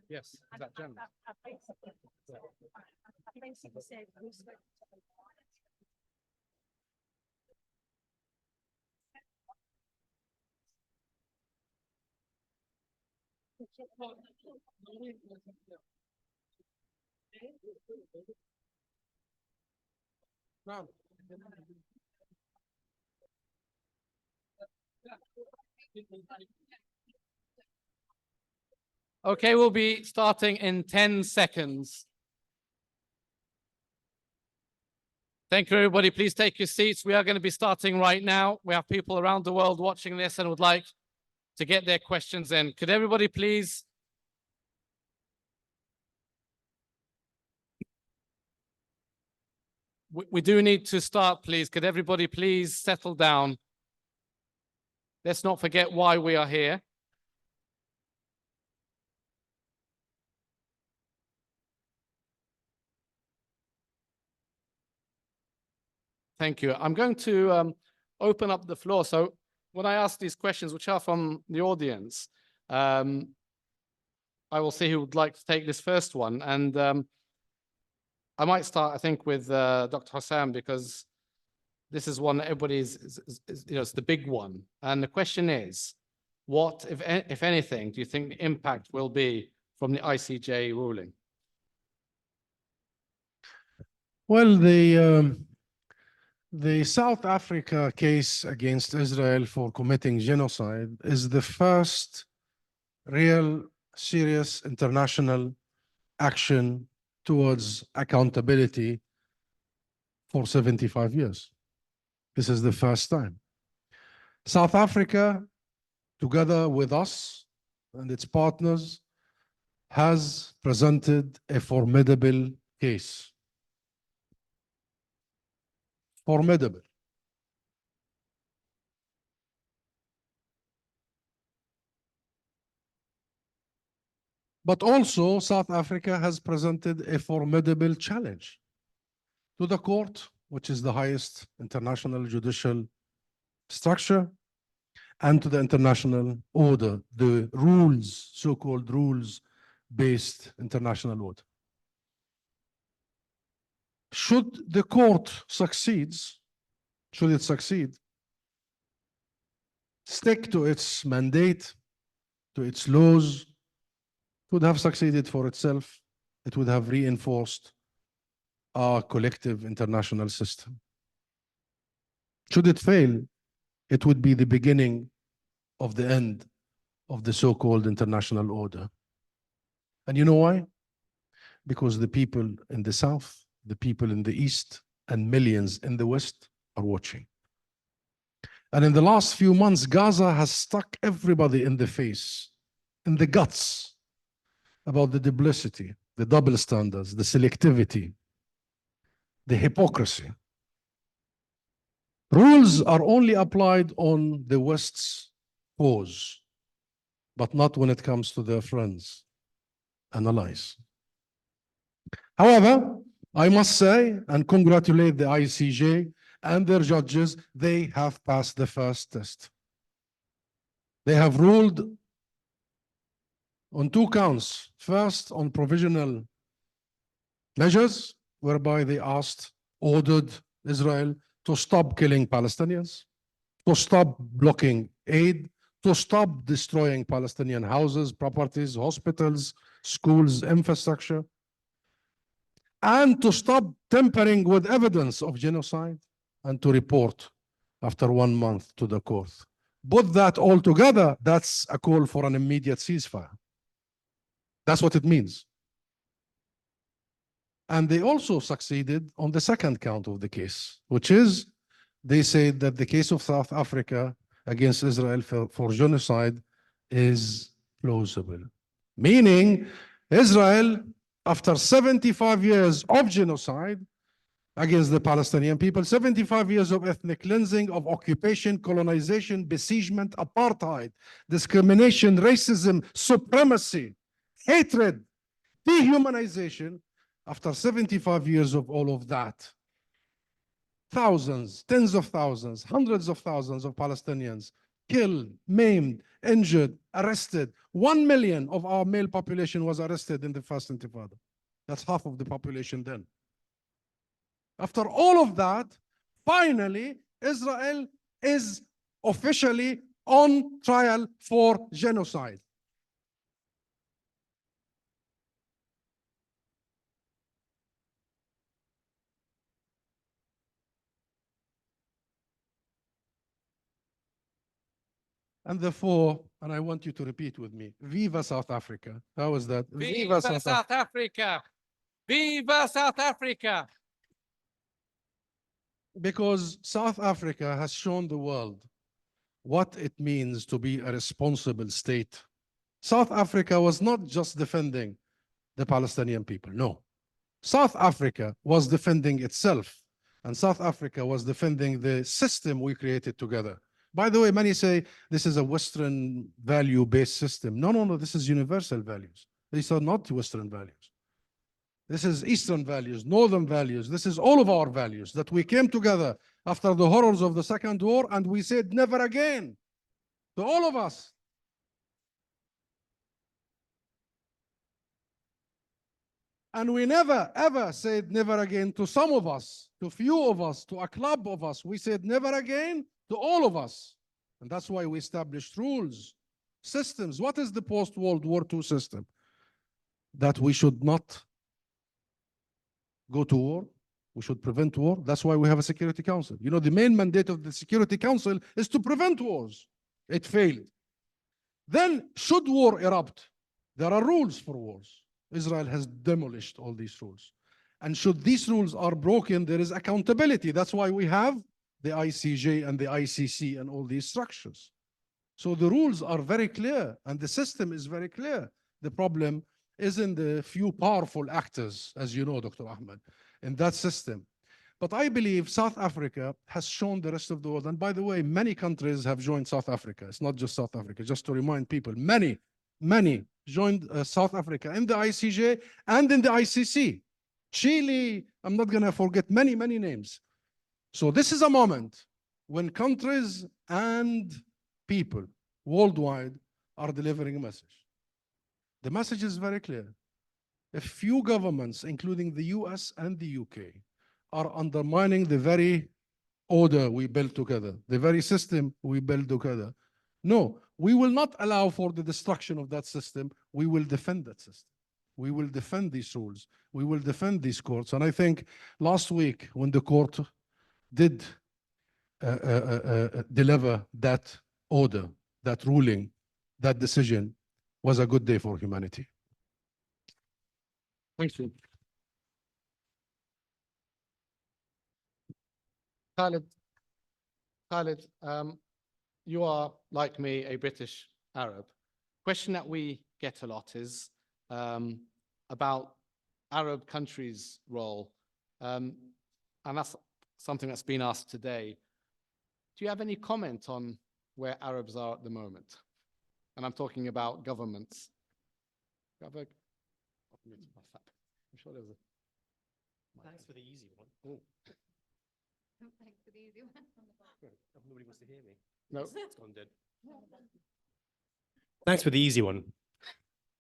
Yes, is that German? I basically said, Okay, we'll be starting in 10 seconds. Thank you, everybody. Please take your seats. We are going to be starting right now. We have people around the world watching this and would like to get their questions in. Could everybody please? We do need to start, please. Could everybody please settle down? Let's not forget why we are here. Thank you. I'm going to open up the floor. So when I ask these questions, which are from the audience, I will see who would like to take this first one. And I might start, I think, with Dr. Husam, because this is one that everybody is, you know, it's the big one. And the question is, what, if anything, do you think the impact will be from the ICJ ruling? Well, the South Africa case against Israel for committing genocide is the first real serious international action towards accountability for 75 years. This is the first time. South Africa, together with us and its partners, has presented a formidable case. Formidable. But also, South Africa has presented a formidable challenge to the court, which is the highest international judicial structure, and to the international order, the rules, so-called rules-based international order. Should the court succeeds, should it succeed, stick to its mandate, to its laws, it would have succeeded for itself. It would have reinforced our collective international system. Should it fail, it would be the beginning of the end of the so-called international order. And you know why? Because the people in the South, the people in the East, and millions in the West are watching. And in the last few months, Gaza has stuck everybody in the face, in the guts, about the duplicity, the double standards, the selectivity, the hypocrisy. Rules are only applied on the West's foes, but not when it comes to their friends and allies. However, I must say and congratulate the ICJ and their judges, they have passed the first test. They have ruled on 2 counts. First, on provisional measures, whereby they ordered Israel to stop killing Palestinians, to stop blocking aid, to stop destroying Palestinian houses, properties, hospitals, schools, infrastructure, and to stop tampering with evidence of genocide, and to report after 1 month to the court. Put that all together, that's a call for an immediate ceasefire. That's what it means. And they also succeeded on the second count of the case, which is they said that the case of South Africa against Israel for genocide is plausible. Meaning, Israel, after 75 years of genocide against the Palestinian people, 75 years of ethnic cleansing, of occupation, colonization, besiegement, apartheid, discrimination, racism, supremacy, hatred, dehumanization, after 75 years of all of that, thousands, tens of thousands, hundreds of thousands of Palestinians killed, maimed, injured, arrested. 1 million of our male population was arrested in the first intifada. That's half of the population then. After all of that, finally, Israel is officially on trial for genocide. And the four, and I want you to repeat with me, Viva South Africa. How is that? Viva South Africa! Viva South Africa! Because South Africa has shown the world what it means to be a responsible state. South Africa was not just defending the Palestinian people, no. South Africa was defending itself, and South Africa was defending the system we created together. By the way, many say this is a Western value-based system. No, no, no, this is universal values. These are not Western values. This is Eastern values, Northern values. This is all of our values that we came together after the horrors of the Second War, and we said never again to all of us. And we never, ever said never again to some of us, to few of us, to a club of us. We said never again to all of us. And that's why we established rules, systems. What is the post-World War II system? That we should not go to war. We should prevent war. That's why we have a Security Council. You know, the main mandate of the Security Council is to prevent wars. It failed. Then, should war erupt, there are rules for wars. Israel has demolished all these rules. And should these rules are broken, there is accountability. That's why we have the ICJ and the ICC and all these structures. So the rules are very clear and the system is very clear. The problem is in the few powerful actors, as you know, Dr. Ahmed, in that system. But I believe South Africa has shown the rest of the world. And by the way, many countries have joined South Africa. It's not just South Africa, just to remind people, many joined South Africa in the ICJ and in the ICC. Chile, I'm not going to forget many names. So this is a moment when countries and people worldwide are delivering a message. The message is very clear. A few governments, including the US and the UK, are undermining the very order we built together, the very system we built together. No, we will not allow for the destruction of that system. We will defend that system. We will defend these rules. We will defend these courts. And I think last week when the court did deliver that order, that ruling, that decision, was a good day for humanity. Thank you. Khaled, you are, like me, a British Arab. Question that we get a lot is about Arab countries' role. And that's something that's been asked today. Do you have any comment on where Arabs are at the moment? And I'm talking about governments. I'm sure there's a... Thanks for the easy one. Oh, Thanks for the easy one. Nobody wants to hear me. no. It's gone dead. Thanks for the easy one.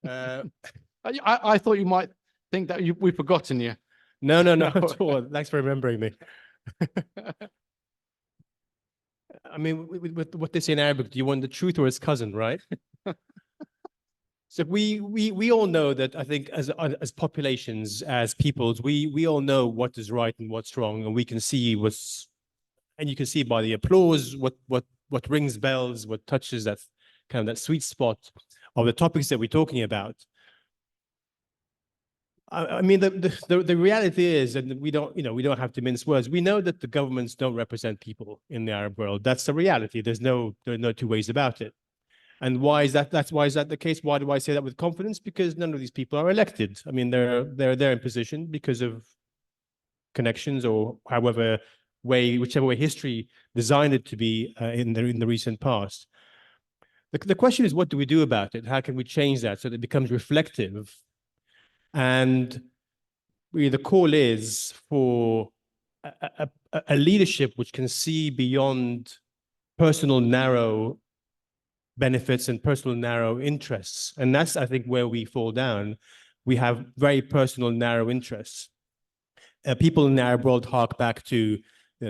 I thought you might think that we've forgotten you. No, not at all. Thanks for remembering me. I mean, with what they say in Arabic, do you want the truth or its cousin, right? So we all know that, I think, as populations, as peoples, we all know what is right and what's wrong, and we can see what's, and you can see by the applause what rings bells, what touches that kind of that sweet spot of the topics that we're talking about. I mean, the reality is, and we don't have to mince words. We know that the governments don't represent people in the Arab world. That's the reality. There are no two ways about it. And why is that? Why is that the case? Why do I say that with confidence? Because none of these people are elected. I mean, they're there in position because of connections or whichever way history designed it to be in the recent past. The question is, what do we do about it? How can we change that so that it becomes reflective? And really the call is for a leadership which can see beyond personal narrow benefits and personal narrow interests. And that's, I think, where we fall down. We have very personal narrow interests. People in the Arab world hark back to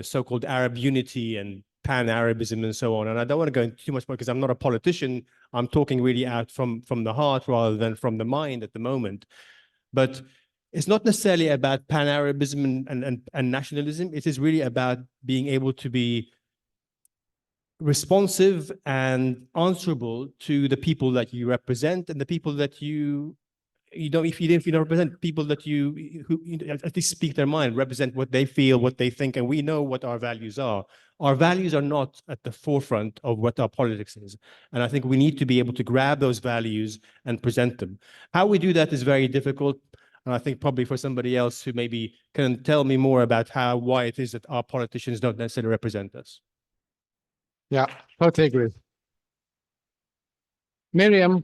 so-called Arab unity and pan-Arabism and so on. And I don't want to go into too much more because I'm not a politician. I'm talking really out from the heart rather than from the mind at the moment. But it's not necessarily about pan-Arabism and nationalism. It is really about being able to be responsive and answerable to the people that you represent and the people that you don't, if you don't represent people that who at least speak their mind, represent what they feel, what they think, and we know what our values are. Our values are not at the forefront of what our politics is. And I think we need to be able to grab those values and present them. How we do that is very difficult. And I think probably for somebody else who maybe can tell me more about why it is that our politicians don't necessarily represent us. Yeah, totally agree. Myriam,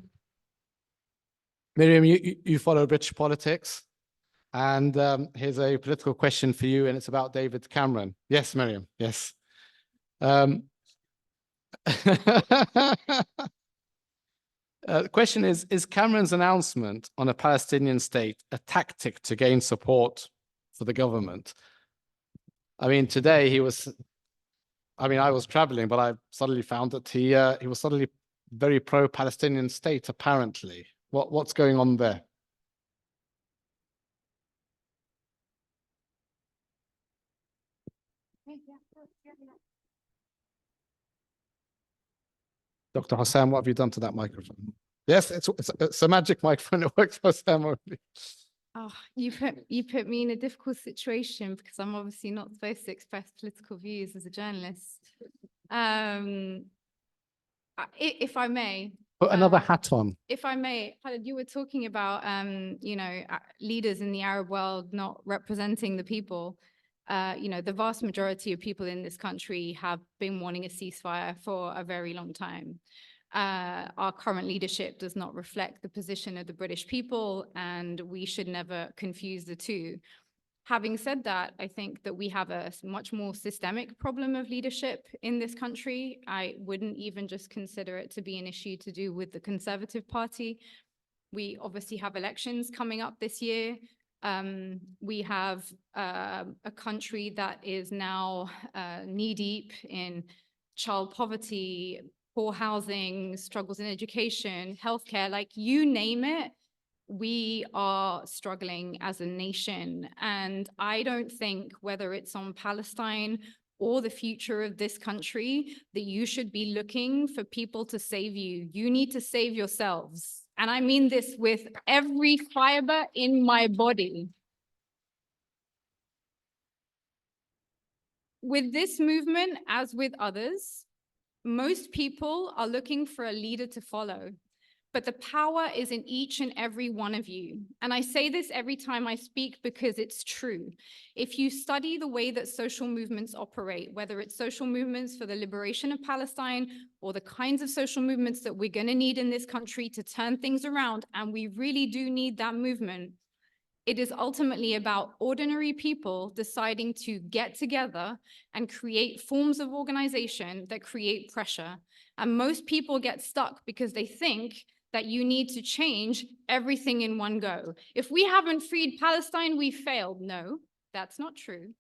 you follow British politics, and here's a political question for you, and it's about David Cameron. Yes, Myriam, yes. The question is Cameron's announcement on a Palestinian state a tactic to gain support for the government? I mean, today I was traveling, but I suddenly found that he was suddenly very pro-Palestinian state, apparently. What's going on there? Dr. Husam, what have you done to that microphone? Yes, it's a magic microphone. It works, Husam, already. Oh, you put me in a difficult situation because I'm obviously not supposed to express political views as a journalist. If I may. Put another hat on. If I may, Khaled, you were talking about, leaders in the Arab world not representing the people. The vast majority of people in this country have been wanting a ceasefire for a very long time. Our current leadership does not reflect the position of the British people, and we should never confuse the two. Having said that, I think that we have a much more systemic problem of leadership in this country. I wouldn't even just consider it to be an issue to do with the Conservative Party. We obviously have elections coming up this year. We have a country that is now knee-deep in child poverty, poor housing, struggles in education, healthcare, like you name it. We are struggling as a nation. And I don't think whether it's on Palestine or the future of this country that you should be looking for people to save you. You need to save yourselves. And I mean this with every fiber in my body. With this movement, as with others, most people are looking for a leader to follow. But the power is in each and every one of you. And I say this every time I speak because it's true. If you study the way that social movements operate, whether it's social movements for the liberation of Palestine or the kinds of social movements that we're going to need in this country to turn things around, and we really do need that movement, it is ultimately about ordinary people deciding to get together and create forms of organization that create pressure. And most people get stuck because they think that you need to change everything in one go. If we haven't freed Palestine, we failed. No, that's not true.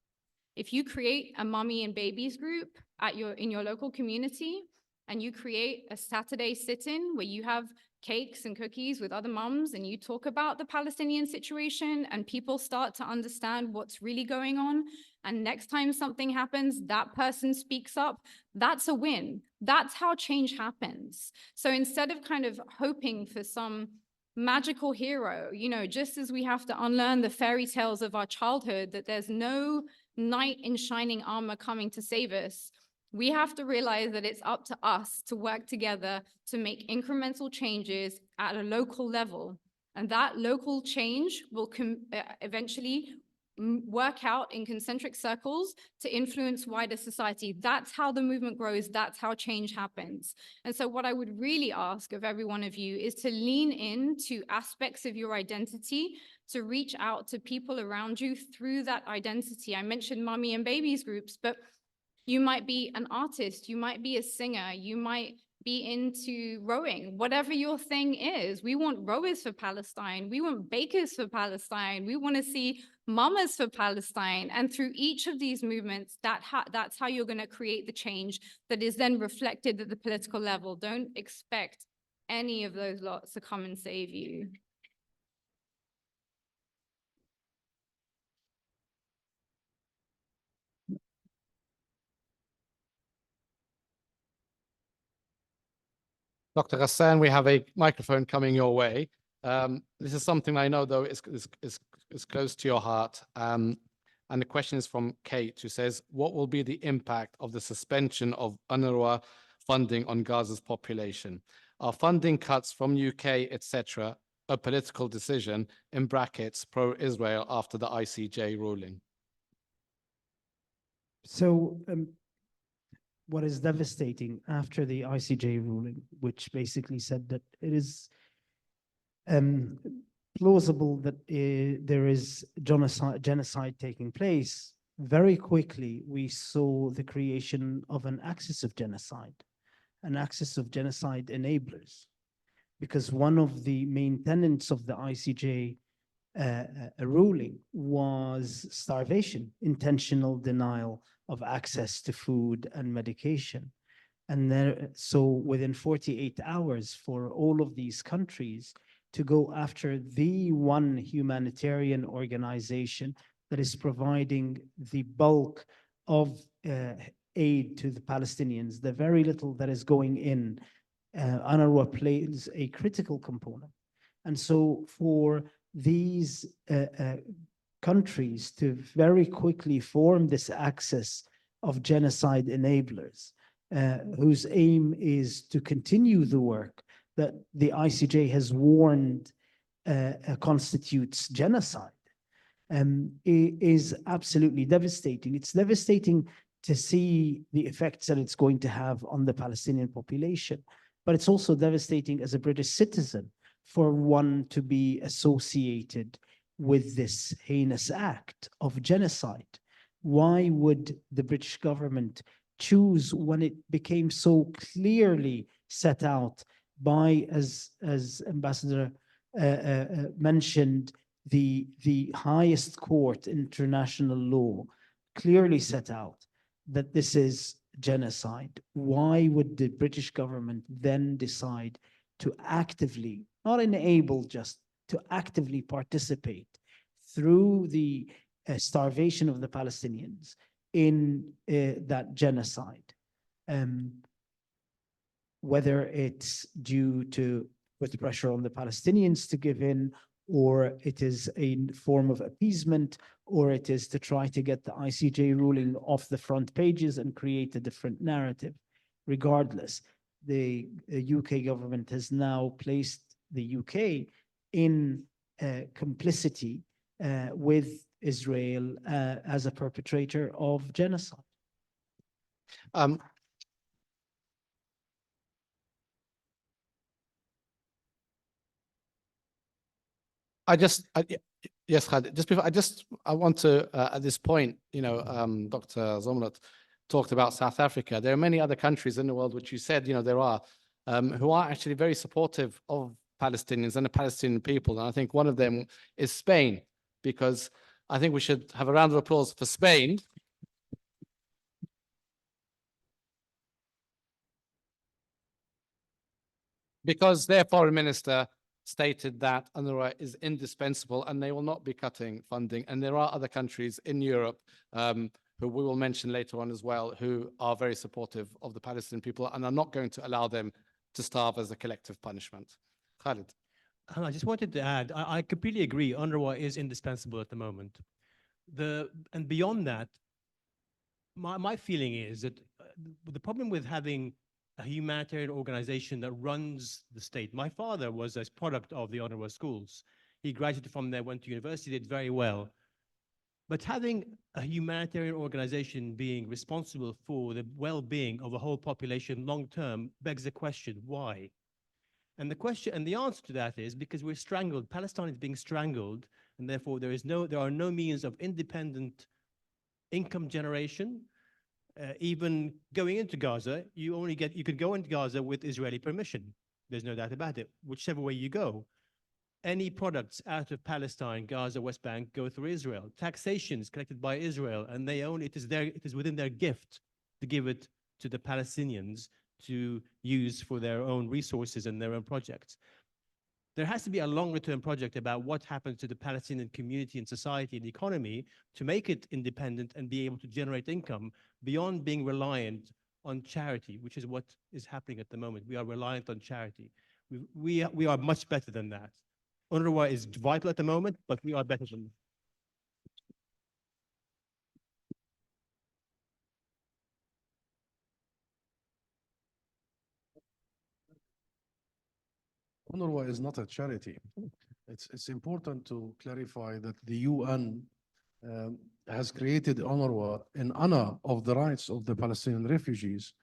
If you create a mommy and babies group in your local community, and you create a Saturday sit-in where you have cakes and cookies with other moms and you talk about the Palestinian situation and people start to understand what's really going on, and next time something happens, that person speaks up, that's a win. That's how change happens. So instead of kind of hoping for some magical hero, just as we have to unlearn the fairy tales of our childhood, that there's no knight in shining armor coming to save us, we have to realize that it's up to us to work together to make incremental changes at a local level. And that local change will eventually work out in concentric circles to influence wider society. That's how the movement grows. That's how change happens. And so what I would really ask of every one of you is to lean into aspects of your identity, to reach out to people around you through that identity. I mentioned mommy and babies groups, but you might be an artist, you might be a singer, you might be into rowing, whatever your thing is. We want rowers for Palestine. We want bakers for Palestine. We want to see mamas for Palestine. And through each of these movements, that's how you're going to create the change that is then reflected at the political level. Don't expect any of those lots to come and save you. Dr. Ghassan, we have a microphone coming your way. This is something I know, though, is close to your heart. And the question is from Kate, who says, what will be the impact of the suspension of UNRWA funding on Gaza's population? Are funding cuts from UK, etc., a political decision, in brackets, pro-Israel, after the ICJ ruling? So what is devastating after the ICJ ruling, which basically said that it is plausible that there is genocide taking place, very quickly we saw the creation of an axis of genocide enablers. Because one of the main tenets of the ICJ ruling was starvation, intentional denial of access to food and medication. And so within 48 hours for all of these countries to go after the one humanitarian organization that is providing the bulk of aid to the Palestinians, the very little that is going in, UNRWA plays a critical component. And so for these countries to very quickly form this axis of genocide enablers, whose aim is to continue the work that the ICJ has warned constitutes genocide, is absolutely devastating. It's devastating to see the effects that it's going to have on the Palestinian population, but it's also devastating as a British citizen for one to be associated with this heinous act of genocide. Why would the British government choose, when it became so clearly set out by, as Ambassador mentioned, the highest court, international law, clearly set out that this is genocide? Why would the British government then decide to actively, not enable, just to actively participate through the starvation of the Palestinians in that genocide? Whether it's due to put pressure on the Palestinians to give in, or it is a form of appeasement, or it is to try to get the ICJ ruling off the front pages and create a different narrative. Regardless, the UK government has now placed the UK in complicity with Israel as a perpetrator of genocide. Yes, Khaled. I want to, at this point, Dr. Zumlot talked about South Africa. There are many other countries in the world, which you said, there are, who are actually very supportive of Palestinians and the Palestinian people. And I think one of them is Spain, because I think we should have a round of applause for Spain. Because their foreign minister stated that UNRWA is indispensable and they will not be cutting funding. And there are other countries in Europe who we will mention later on as well, who are very supportive of the Palestinian people and are not going to allow them to starve as a collective punishment. Khaled. I just wanted to add, I completely agree, UNRWA is indispensable at the moment. And beyond that, my feeling is that the problem with having a humanitarian organization that runs the state. My father was a product of the UNRWA schools. He graduated from there, went to university, did very well. But having a humanitarian organization being responsible for the well-being of a whole population long-term begs the question, why? And the answer to that is because we're strangled. Palestine is being strangled, and therefore there are no means of independent income generation. Even going into Gaza, you could go into Gaza with Israeli permission. There's no doubt about it, whichever way you go. Any products out of Palestine, Gaza, West Bank go through Israel. Taxation is collected by Israel, and they own it. It is within their gift to give it to the Palestinians to use for their own resources and their own projects. There has to be a longer-term project about what happens to the Palestinian community and society and economy to make it independent and be able to generate income beyond being reliant on charity, which is what is happening at the moment. We are reliant on charity. We are much better than that. UNRWA is vital at the moment, but we are better than that. UNRWA is not a charity. It's important to clarify that the UN has created UNRWA in honor of the rights of the Palestinian refugees,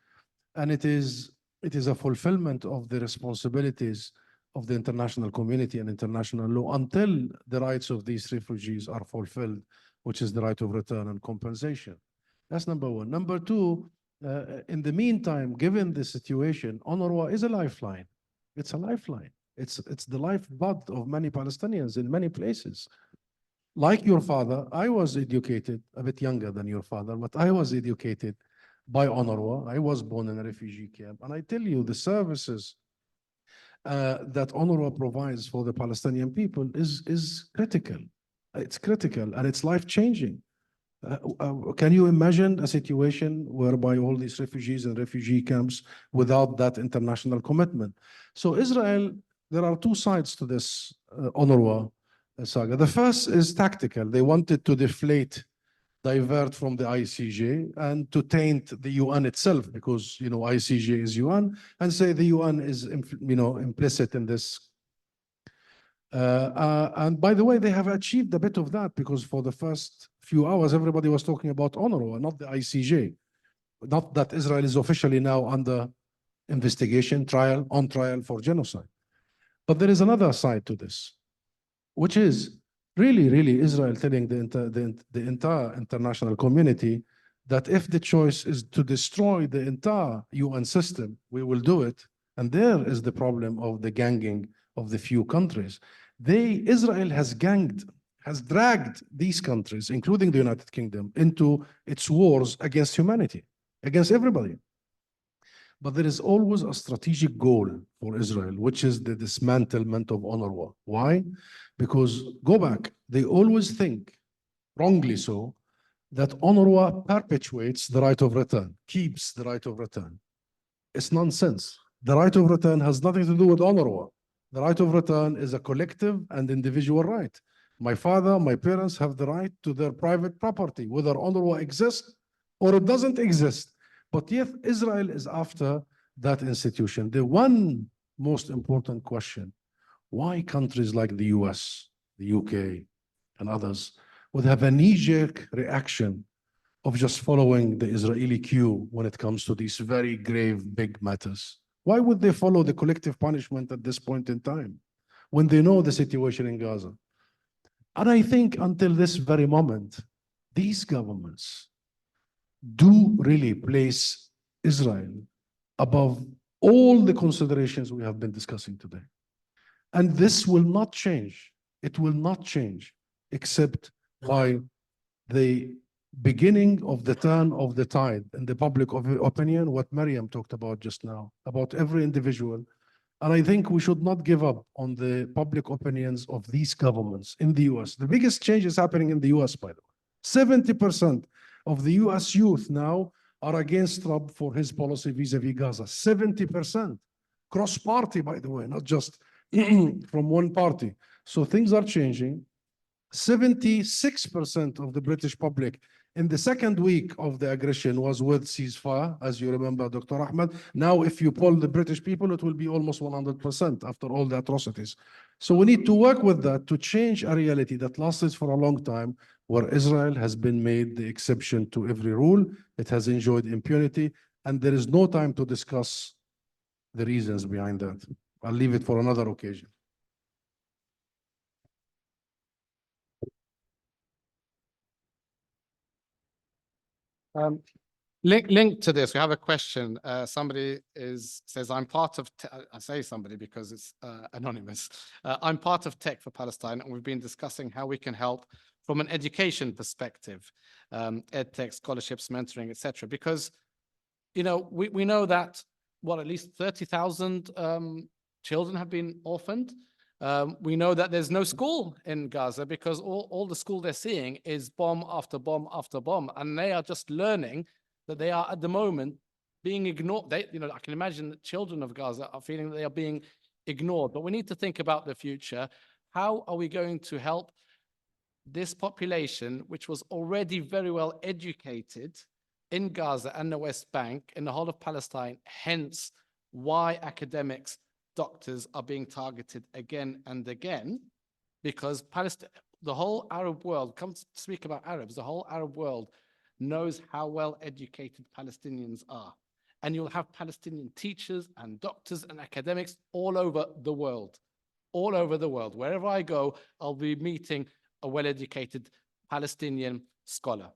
and it is a fulfillment of the responsibilities of the international community and international law until the rights of these refugees are fulfilled, which is the right of return and compensation. That's number one. Number two, in the meantime, given the situation, UNRWA is a lifeline. It's a lifeline. It's the lifeblood of many Palestinians in many places. Like your father, I was educated, a bit younger than your father, but I was educated by UNRWA. I was born in a refugee camp. And I tell you, the services that UNRWA provides for the Palestinian people is critical. It's critical and it's life-changing. Can you imagine a situation whereby all these refugees and refugee camps without that international commitment? So Israel, there are two sides to this UNRWA saga. The first is tactical. They wanted to divert from the ICJ and to taint the UN itself, because ICJ is UN, and say the UN is implicit in this. And by the way, they have achieved a bit of that, because for the first few hours, everybody was talking about UNRWA, not the ICJ. Not that Israel is officially now under investigation, on trial for genocide. But there is another side to this, which is really Israel telling the entire international community that if the choice is to destroy the entire UN system, we will do it. And there is the problem of the ganging of the few countries. Israel has dragged these countries, including the United Kingdom, into its wars against humanity, against everybody. But there is always a strategic goal for Israel, which is the dismantlement of UNRWA. Why? Because, go back, they always think, wrongly so, that UNRWA perpetuates the right of return, keeps the right of return. It's nonsense. The right of return has nothing to do with UNRWA. The right of return is a collective and individual right. My father, my parents have the right to their private property, whether UNRWA exists or it doesn't exist. But yet Israel is after that institution. The one most important question, why countries like the US, the UK, and others would have a knee-jerk reaction of just following the Israeli cue when it comes to these very grave, big matters? Why would they follow the collective punishment at this point in time when they know the situation in Gaza? And I think until this very moment, these governments do really place Israel above all the considerations we have been discussing today. And this will not change. It will not change except by the beginning of the turn of the tide in the public opinion, what Myriam talked about just now, about every individual. And I think we should not give up on the public opinions of these governments in the US. The biggest change is happening in the US, by the way. 70% of the US youth now are against Trump for his policy vis-a-vis Gaza. 70%. Cross-party, by the way, not just from one party. So things are changing. 76% of the British public in the second week of the aggression was with ceasefire, as you remember, Dr. Ahmed. Now, if you poll the British people, it will be almost 100% after all the atrocities. So we need to work with that to change a reality that lasted for a long time, where Israel has been made the exception to every rule. It has enjoyed impunity, and there is no time to discuss the reasons behind that. I'll leave it for another occasion. Linked to this, we have a question. Somebody says, I'm part of, I say somebody because it's anonymous. I'm part of Tech for Palestine, and we've been discussing how we can help from an education perspective, EdTech, scholarships, mentoring, etc. Because, we know that, at least 30,000 children have been orphaned. We know that there's no school in Gaza because all the school they're seeing is bomb after bomb after bomb. And they are just learning that they are at the moment being ignored. I can imagine that children of Gaza are feeling that they are being ignored. But we need to think about the future. How are we going to help this population, which was already very well educated in Gaza and the West Bank, in the whole of Palestine, hence why academics, doctors are being targeted again and again, because the whole Arab world, come to speak about Arabs, the whole Arab world knows how well educated Palestinians are. And you'll have Palestinian teachers and doctors and academics all over the world. All over the world. Wherever I go, I'll be meeting a well-educated Palestinian scholar.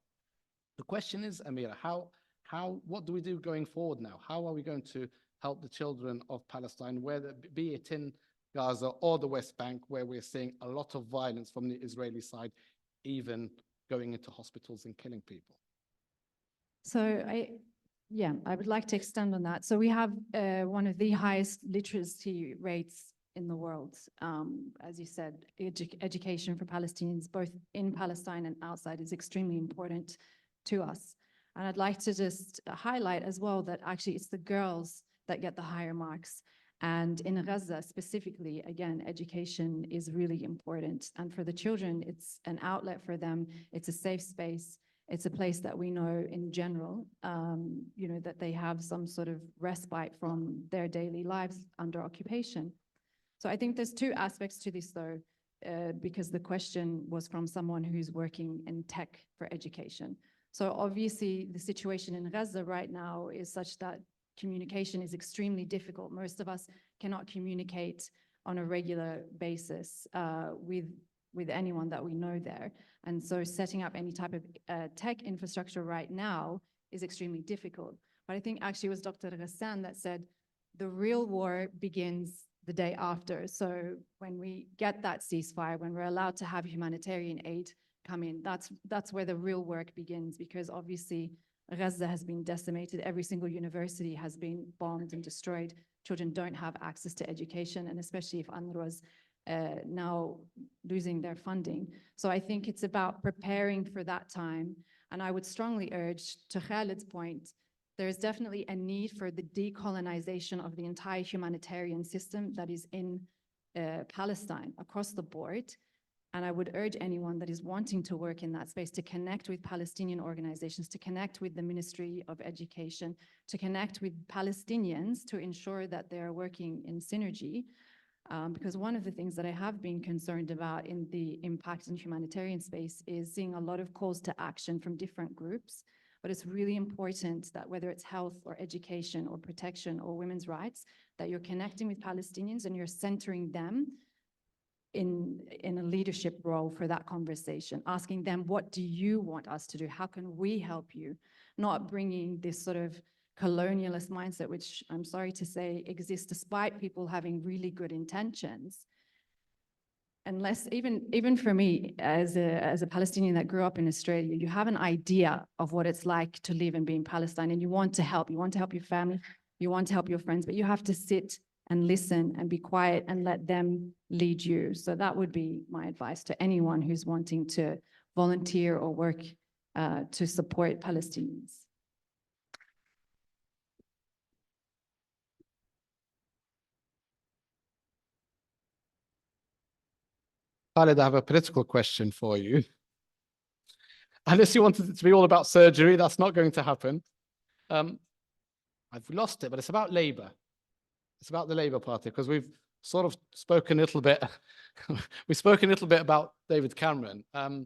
The question is, Amira, what do we do going forward now? How are we going to help the children of Palestine, whether be it in Gaza or the West Bank, where we're seeing a lot of violence from the Israeli side, even going into hospitals and killing people? So I would like to extend on that. So we have one of the highest literacy rates in the world. As you said, education for Palestinians, both in Palestine and outside, is extremely important to us. And I'd like to just highlight as well that actually it's the girls that get the higher marks. And in Gaza specifically, again, education is really important. And for the children, it's an outlet for them. It's a safe space. It's a place that we know in general, that they have some sort of respite from their daily lives under occupation. So I think there's two aspects to this, though, because the question was from someone who's working in tech for education. So obviously, the situation in Gaza right now is such that communication is extremely difficult. Most of us cannot communicate on a regular basis with anyone that we know there. And so setting up any type of tech infrastructure right now is extremely difficult. But I think actually it was Dr. Ghassan that said the real war begins the day after. So when we get that ceasefire, when we're allowed to have humanitarian aid come in, that's where the real work begins, because obviously Gaza has been decimated. Every single university has been bombed and destroyed. Children don't have access to education, and especially if UNRWA's now losing their funding. So I think it's about preparing for that time. And I would strongly urge, to Khaled's point, there's definitely a need for the decolonization of the entire humanitarian system that is in Palestine across the board. And I would urge anyone that is wanting to work in that space to connect with Palestinian organizations, to connect with the Ministry of Education, to connect with Palestinians to ensure that they're working in synergy. Because one of the things that I have been concerned about in the impact in humanitarian space is seeing a lot of calls to action from different groups. But it's really important that whether it's health or education or protection or women's rights, that you're connecting with Palestinians and you're centering them in a leadership role for that conversation, asking them, what do you want us to do? How can we help you? Not bringing this sort of colonialist mindset, which I'm sorry to say exists despite people having really good intentions. Unless even for me as a Palestinian that grew up in Australia, you have an idea of what it's like to live and be in Palestine, and you want to help. You want to help your family, you want to help your friends, but you have to sit and listen and be quiet and let them lead you. So that would be my advice to anyone who's wanting to volunteer or work to support Palestinians. Khaled, I have a political question for you. Unless you wanted it to be all about surgery, that's not going to happen. I've lost it, but it's about Labour. It's about the Labour Party, because we've sort of spoken a little bit. We've spoken a little bit about David Cameron. Well,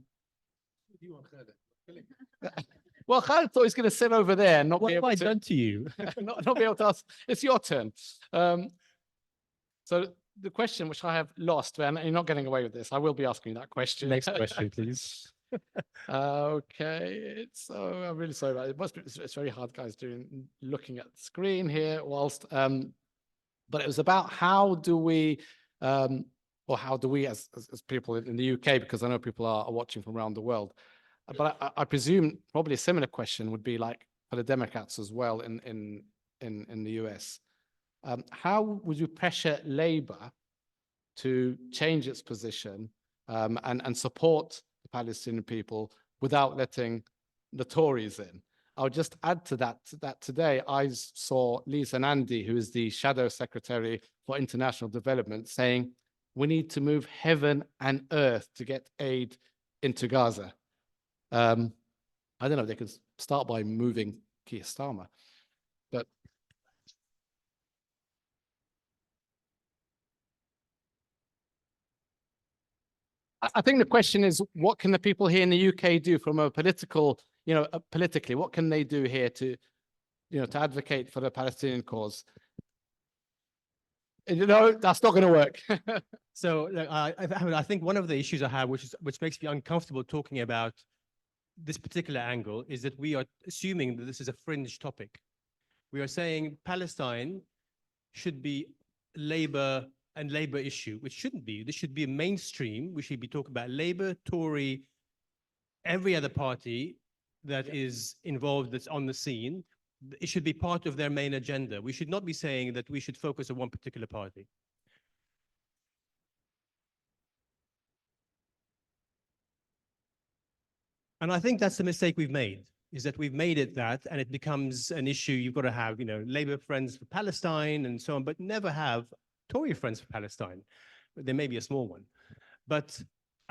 Khaled thought he was going to sit over there and not What be have able I to. done to you? not be able to ask. It's your turn. So the question which I have lost, and you're not getting away with this, I will be asking you that question. Next question, please. Okay, I'm really sorry about it. It's very hard, guys, looking at the screen here whilst. But it was about how do we as people in the UK, because I know people are watching from around the world. But I presume probably a similar question would be like for the Democrats as well in the US. How would you pressure Labour to change its position and support the Palestinian people without letting the Tories in? I'll just add to that today I saw Lisa Nandy, who is the Shadow Secretary for International Development, saying we need to move heaven and earth to get aid into Gaza. I don't know if they can start by moving Keir Starmer, but I think the question is, what can the people here in the UK do from a political, politically, what can they do here to, to advocate for the Palestinian cause? That's not going to work. So I think one of the issues I have, which makes me uncomfortable talking about this particular angle, is that we are assuming that this is a fringe topic. We are saying Palestine should be Labour and Labour issue, which shouldn't be. This should be a mainstream. We should be talking about Labour, Tory, every other party that is involved, that's on the scene. It should be part of their main agenda. We should not be saying that we should focus on one particular party. And I think that's the mistake we've made, is that we've made it that, and it becomes an issue. You've got to have, Labour friends for Palestine and so on, but never have Tory friends for Palestine. There may be a small one. But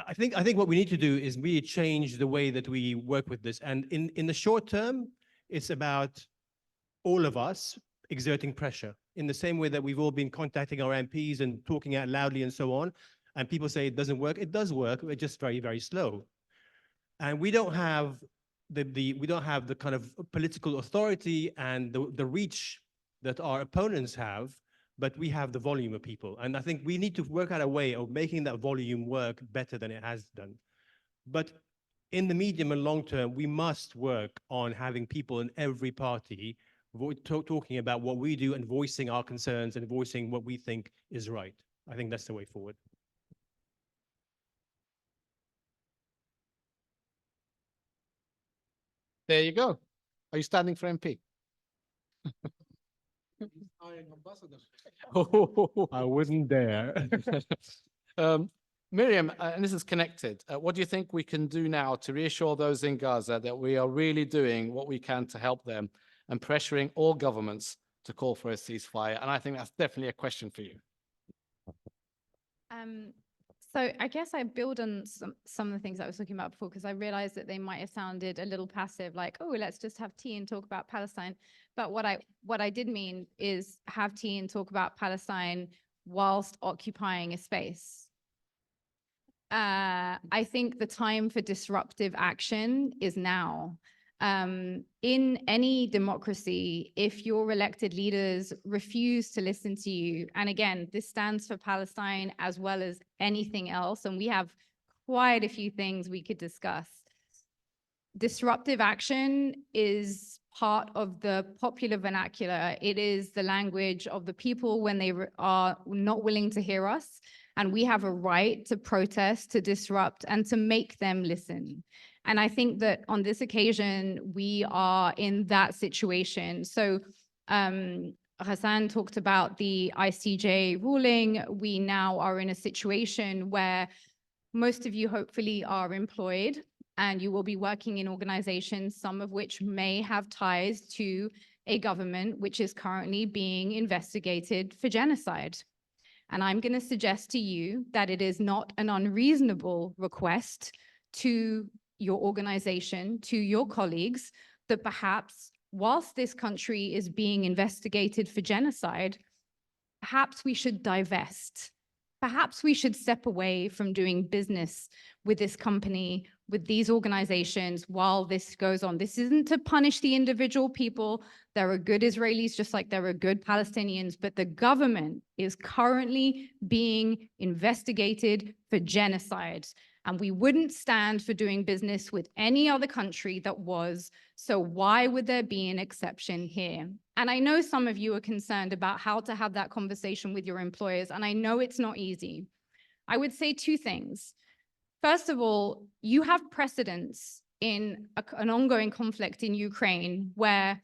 I think what we need to do is really change the way that we work with this. And in the short term, it's about all of us exerting pressure in the same way that we've all been contacting our MPs and talking out loudly and so on. And people say it doesn't work. It does work. We're just very, very slow. And we don't have the kind of political authority and the reach that our opponents have, but we have the volume of people. And I think we need to work out a way of making that volume work better than it has done. But in the medium and long term, we must work on having people in every party talking about what we do and voicing our concerns and voicing what we think is right. I think that's the way forward. There you go. Are you standing for MP? I wasn't there. Myriam, and this is connected. What do you think we can do now to reassure those in Gaza that we are really doing what we can to help them and pressuring all governments to call for a ceasefire? And I think that's definitely a question for you. So I guess I build on some of the things I was talking about before, because I realized that they might have sounded a little passive, like, oh, let's just have tea and talk about Palestine. But what I did mean is have tea and talk about Palestine whilst occupying a space. I think the time for disruptive action is now. In any democracy, if your elected leaders refuse to listen to you, and again, this stands for Palestine as well as anything else, and we have quite a few things we could discuss. Disruptive action is part of the popular vernacular. It is the language of the people when they are not willing to hear us, and we have a right to protest, to disrupt, and to make them listen. And I think that on this occasion, we are in that situation. So Ghassan talked about the ICJ ruling. We now are in a situation where most of you hopefully are employed and you will be working in organizations, some of which may have ties to a government which is currently being investigated for genocide. And I'm going to suggest to you that it is not an unreasonable request to your organization, to your colleagues, that perhaps whilst this country is being investigated for genocide, perhaps we should divest. Perhaps we should step away from doing business with this company, with these organizations while this goes on. This isn't to punish the individual people. There are good Israelis just like there are good Palestinians, but the government is currently being investigated for genocide. And we wouldn't stand for doing business with any other country that was. So why would there be an exception here? And I know some of you are concerned about how to have that conversation with your employers, and I know it's not easy. I would say two things. First of all, you have precedents in an ongoing conflict in Ukraine where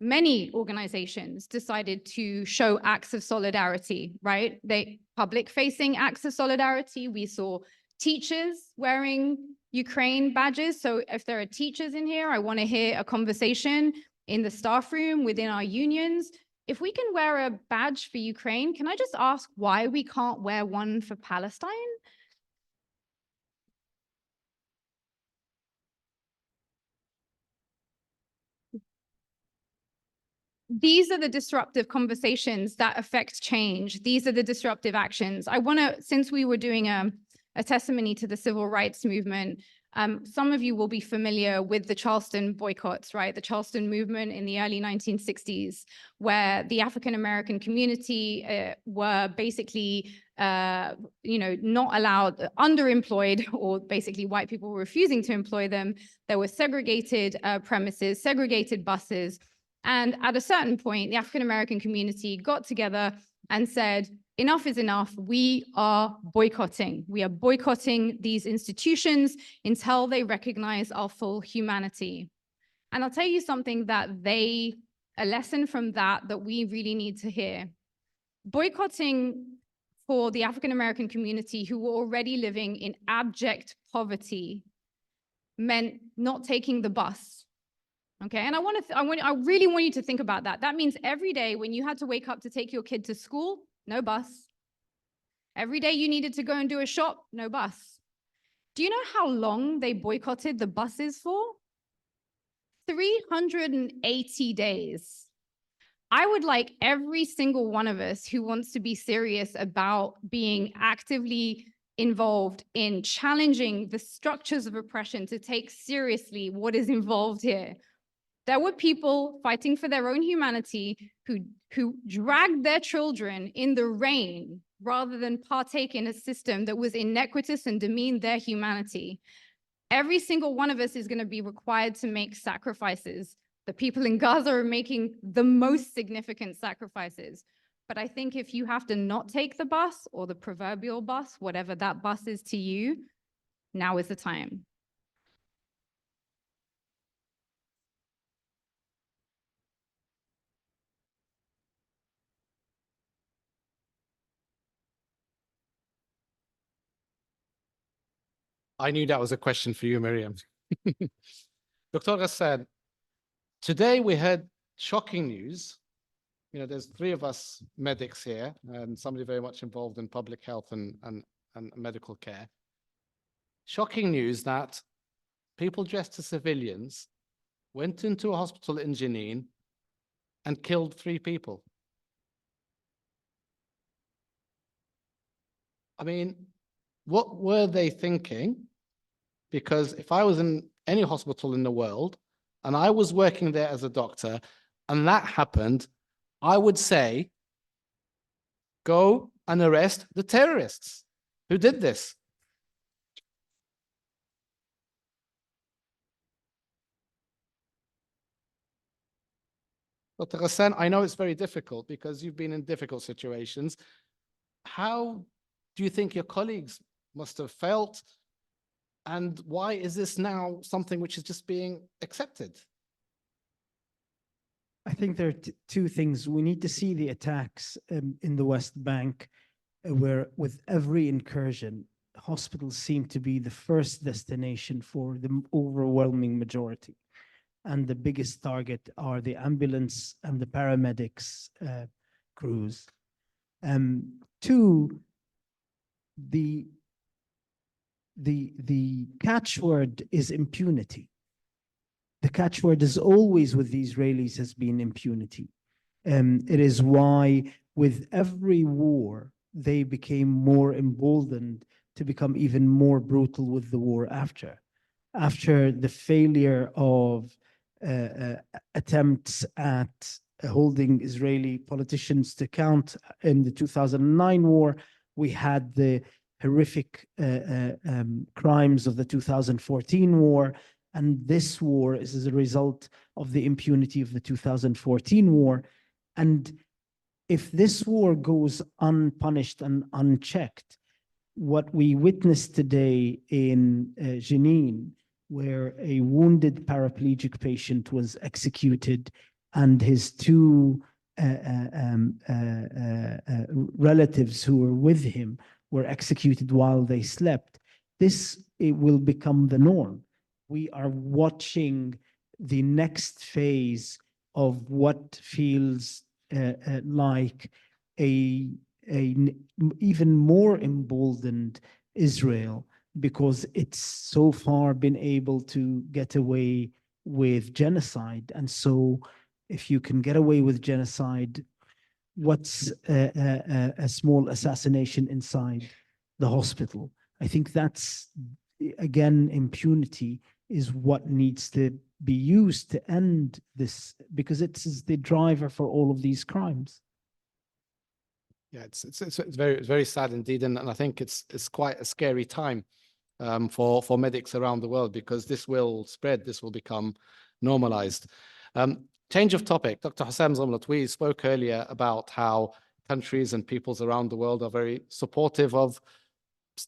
many organizations decided to show acts of solidarity, right? They public-facing acts of solidarity. We saw teachers wearing Ukraine badges. So if there are teachers in here, I want to hear a conversation in the staff room, within our unions. If we can wear a badge for Ukraine, can I just ask why we can't wear one for Palestine? These are the disruptive conversations that affect change. These are the disruptive actions. I want to, since we were doing a testimony to the civil rights movement, some of you will be familiar with the Charleston boycotts, right? The Charleston movement in the early 1960s, where the African-American community were basically, not allowed, underemployed, or basically white people were refusing to employ them. There were segregated premises, segregated buses. And at a certain point, the African-American community got together and said, enough is enough. We are boycotting. We are boycotting these institutions until they recognize our full humanity. And I'll tell you something a lesson from that we really need to hear. Boycotting for the African-American community who were already living in abject poverty meant not taking the bus. Okay, and I really want you to think about that. That means every day when you had to wake up to take your kid to school, no bus. Every day you needed to go and do a shop, no bus. Do you know how long they boycotted the buses for? 380 days. I would like every single one of us who wants to be serious about being actively involved in challenging the structures of oppression to take seriously what is involved here. There were people fighting for their own humanity who dragged their children in the rain rather than partake in a system that was iniquitous and demeaned their humanity. Every single one of us is going to be required to make sacrifices. The people in Gaza are making the most significant sacrifices. But I think if you have to not take the bus or the proverbial bus, whatever that bus is to you, now is the time. I knew that was a question for you, Myriam. Dr. Ghassan, today we heard shocking news. You know, there's three of us medics here and somebody very much involved in public health and medical care. Shocking news that people dressed as civilians went into a hospital in Jenin and killed 3 people. I mean, what were they thinking? Because if I was in any hospital in the world and I was working there as a doctor and that happened, I would say, go and arrest the terrorists who did this. Dr. Ghassan, I know it's very difficult because you've been in difficult situations. How do you think your colleagues must have felt? And why is this now something which is just being accepted? I think there are two things. We need to see the attacks in the West Bank, where with every incursion, hospitals seem to be the first destination for the overwhelming majority. And the biggest target are the ambulance and the paramedics crews. Two, the catchword is impunity. The catchword is always with the Israelis has been impunity. It is why with every war, they became more emboldened to become even more brutal with the war after. After the failure of attempts at holding Israeli politicians to account in the 2009 war, we had the horrific crimes of the 2014 war. And this war is as a result of the impunity of the 2014 war. And if this war goes unpunished and unchecked, what we witnessed today in Jenin, where a wounded paraplegic patient was executed and his 2 relatives who were with him were executed while they slept, it will become the norm. We are watching the next phase of what feels like even more emboldened Israel, because it's so far been able to get away with genocide. And so if you can get away with genocide, what's a small assassination inside the hospital? I think that's, again, impunity is what needs to be used to end this, because it's the driver for all of these crimes. Yeah, it's very sad indeed, and I think it's quite a scary time for medics around the world, because this will spread, this will become normalized. Change of topic, Dr. Husam Zumlot, we spoke earlier about how countries and peoples around the world are very supportive of,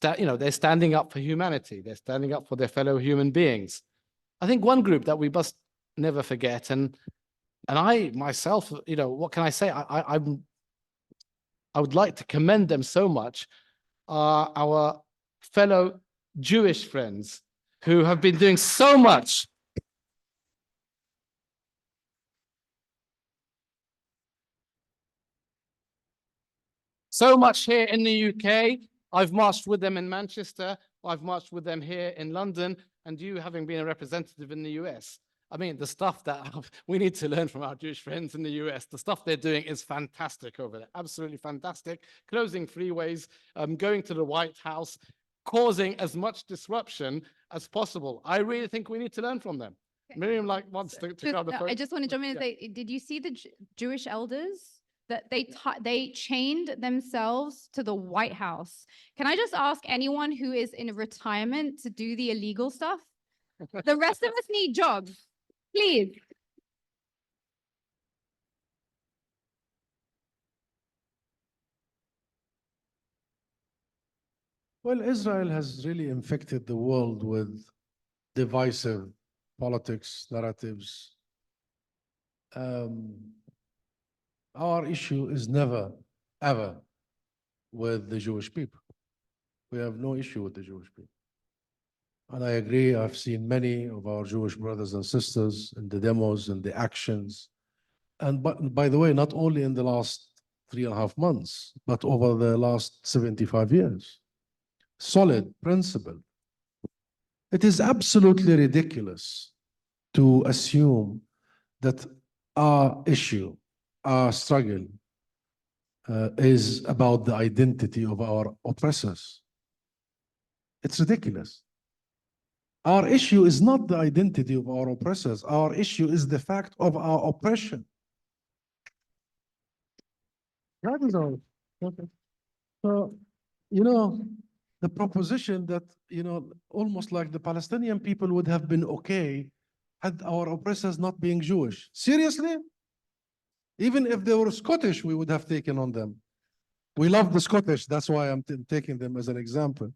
they're standing up for humanity, they're standing up for their fellow human beings. I think one group that we must never forget, and I myself, what can I say? I would like to commend them so much, are our fellow Jewish friends who have been doing so much. So much here in the UK. I've marched with them in Manchester. I've marched with them here in London. And you, having been a representative in the US, I mean, the stuff that we need to learn from our Jewish friends in the US, the stuff they're doing is fantastic over there. Absolutely fantastic. Closing freeways, going to the White House, causing as much disruption as possible. I really think we need to learn from them. Okay. Myriam wants to grab the phone. I just want to jump in and Yeah. say, did you see the Jewish elders? That they chained themselves to the White House. Can I just ask anyone who is in retirement to do the illegal stuff? The rest of us need jobs, please. Well, Israel has really infected the world with divisive politics, narratives. Our issue is never, ever with the Jewish people. We have no issue with the Jewish people. And I agree, I've seen many of our Jewish brothers and sisters in the demos and the actions. And by the way, not only in the last 3.5 months, but over the last 75 years. Solid principle. It is absolutely ridiculous to assume that our issue, our struggle, is about the identity of our oppressors. It's ridiculous. Our issue is not the identity of our oppressors. Our issue is the fact of our oppression. That is all. Okay. So, the proposition that, almost like the Palestinian people would have been okay had our oppressors not being Jewish. Seriously? Even if they were Scottish, we would have taken on them. We love the Scottish. That's why I'm taking them as an example.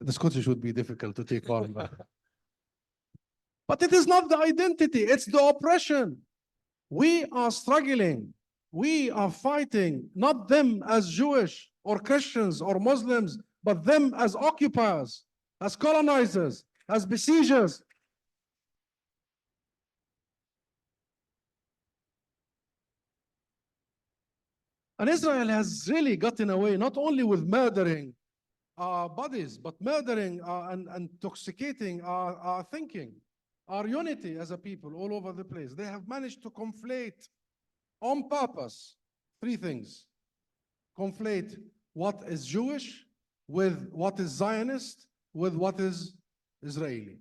The Scottish would be difficult to take on. But it is not the identity, it's the oppression. We are struggling. We are fighting, not them as Jewish or Christians or Muslims, but them as occupiers, as colonizers, as besiegers. And Israel has really gotten away not only with murdering our bodies, but murdering and intoxicating our thinking, our unity as a people all over the place. They have managed to conflate on purpose 3 things. Conflate what is Jewish with what is Zionist, with what is Israeli.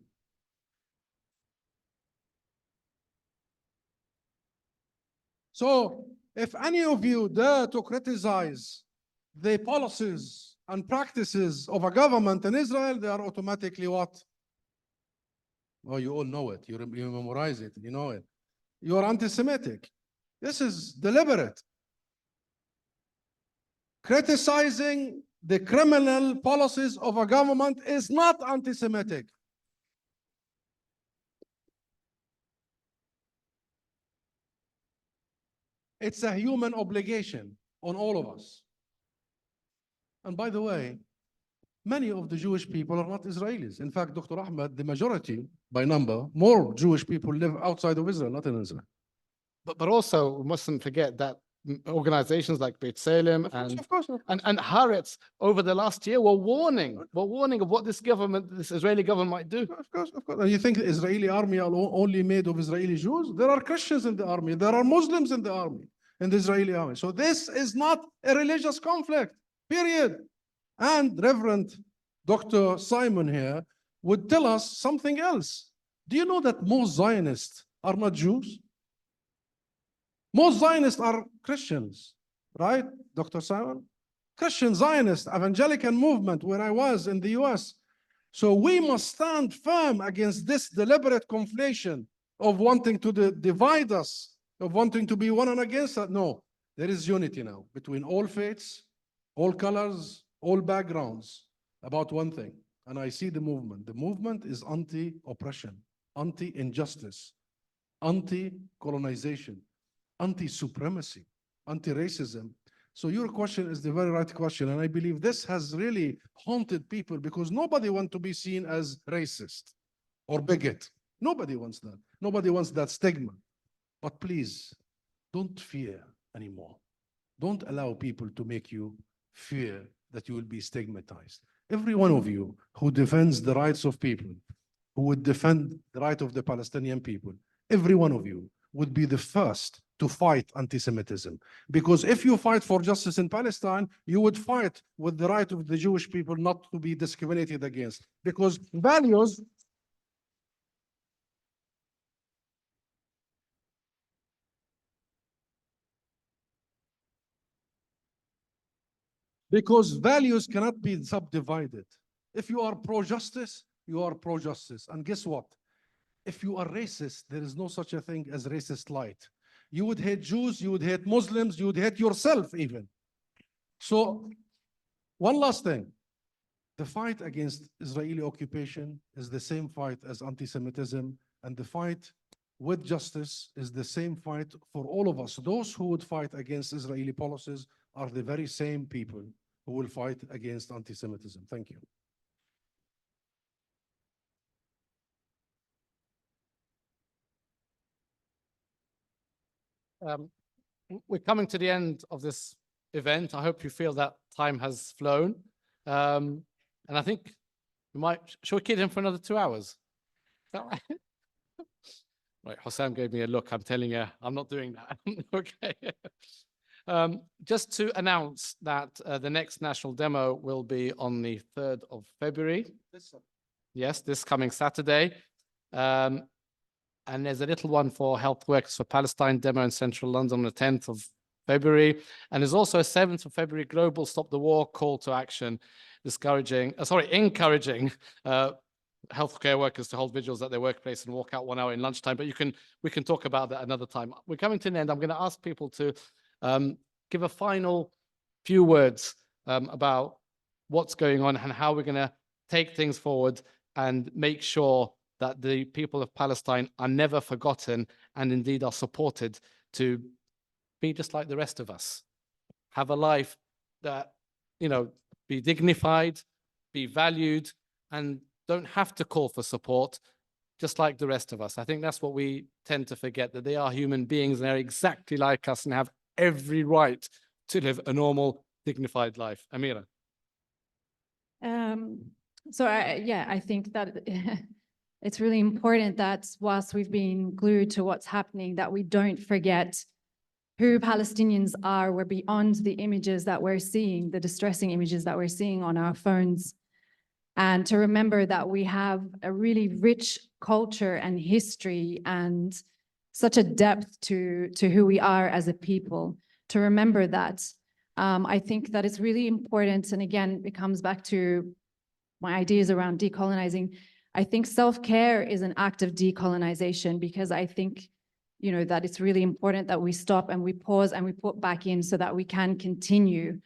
So if any of you dare to criticize the policies and practices of a government in Israel, they are automatically what? Well, you all know it. You memorize it. You know it. You are anti-Semitic. This is deliberate. Criticizing the criminal policies of a government is not anti-Semitic. It's a human obligation on all of us. And by the way, Many of the Jewish people are not Israelis. In fact, Dr. Ahmed, the majority by number, more Jewish people live outside of Israel, not in Israel. But also, we mustn't forget that organizations like Beit Salem Of course. and Haaretz over the last year were warning of what this Israeli government might do. Of course. And you think the Israeli army are only made of Israeli Jews? There are Christians in the army. There are Muslims in the army, in the Israeli army. So this is not a religious conflict, period. And Reverend Dr. Simon here would tell us something else. Do you know that most Zionists are not Jews? Most Zionists are Christians, right, Dr. Simon? Christian Zionist, evangelical movement where I was in the US. So we must stand firm against this deliberate conflation of wanting to divide us, of wanting to be one and against us. No, there is unity now between all faiths, all colors, all backgrounds about one thing. And I see the movement. The movement is anti-oppression, anti-injustice, anti-colonization, anti-supremacy, anti-racism. So your question is the very right question. And I believe this has really haunted people because nobody wants to be seen as racist or bigot. Nobody wants that. Nobody wants that stigma. But please, don't fear anymore. Don't allow people to make you fear that you will be stigmatized. Every one of you who defends the rights of people, who would defend the right of the Palestinian people, every one of you would be the first to fight anti-Semitism. Because if you fight for justice in Palestine, you would fight with the right of the Jewish people not to be discriminated against. Because values cannot be subdivided. If you are pro-justice, you are pro-justice. And guess what? If you are racist, there is no such a thing as racist light. You would hate Jews, you would hate Muslims, you would hate yourself even. So, one last thing. The fight against Israeli occupation is the same fight as anti-Semitism, and the fight with justice is the same fight for all of us. Those who would fight against Israeli policies are the very same people who will fight against anti-Semitism. Thank you. We're coming to the end of this event. I hope you feel that time has flown. And I think we might, shall we kid him for another 2 hours? Is that right? Right, Husam gave me a look. I'm telling you, I'm not doing that. Okay. Just to announce that the next national demo will be on the 3rd of February. Yes, this coming Saturday. And there's a little one for Health Workers for Palestine demo in central London on the 10th of February. And there's also a 7th of February global Stop the War call to action, encouraging healthcare workers to hold vigils at their workplace and walk out 1 hour in lunchtime. But we can talk about that another time. We're coming to an end. I'm going to ask people to give a final few words about what's going on and how we're going to take things forward and make sure that the people of Palestine are never forgotten and indeed are supported to be just like the rest of us. Have a life that, be dignified, be valued, and don't have to call for support, just like the rest of us. I think that's what we tend to forget, that they are human beings and they're exactly like us and have every right to live a normal, dignified life. Amira. I think that it's really important that whilst we've been glued to what's happening, that we don't forget who Palestinians are. We're beyond the images that we're seeing, the distressing images that we're seeing on our phones. And to remember that we have a really rich culture and history and such a depth to who we are as a people. To remember that, I think that it's really important. And again, it comes back to my ideas around decolonizing. I think self-care is an act of decolonization, because I think, that it's really important that we stop and we pause and we put back in so that we can continue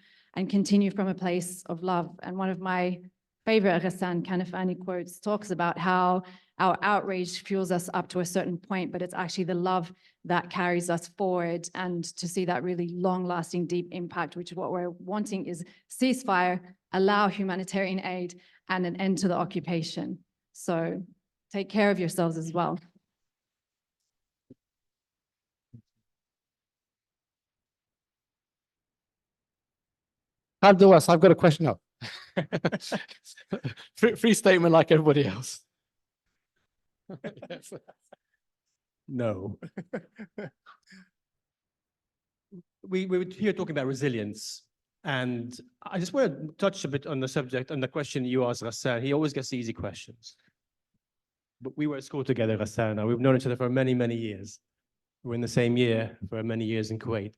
from a place of love. And one of my favorite Ghassan Kanafani quotes talks about how our outrage fuels us up to a certain point, but it's actually the love that carries us forward, and to see that really long-lasting, deep impact, which is what we're wanting, is ceasefire, allow humanitarian aid, and an end to the occupation. So take care of yourselves as well. Khaled Dawas, I've got a question up. Free statement like everybody else. Yes. No. We were here talking about resilience, and I just want to touch a bit on the subject, on the question you asked Ghassan. He always gets the easy questions. But we were at school together, Ghassan. We've known each other for many, many years. We were in the same year for many years in Kuwait.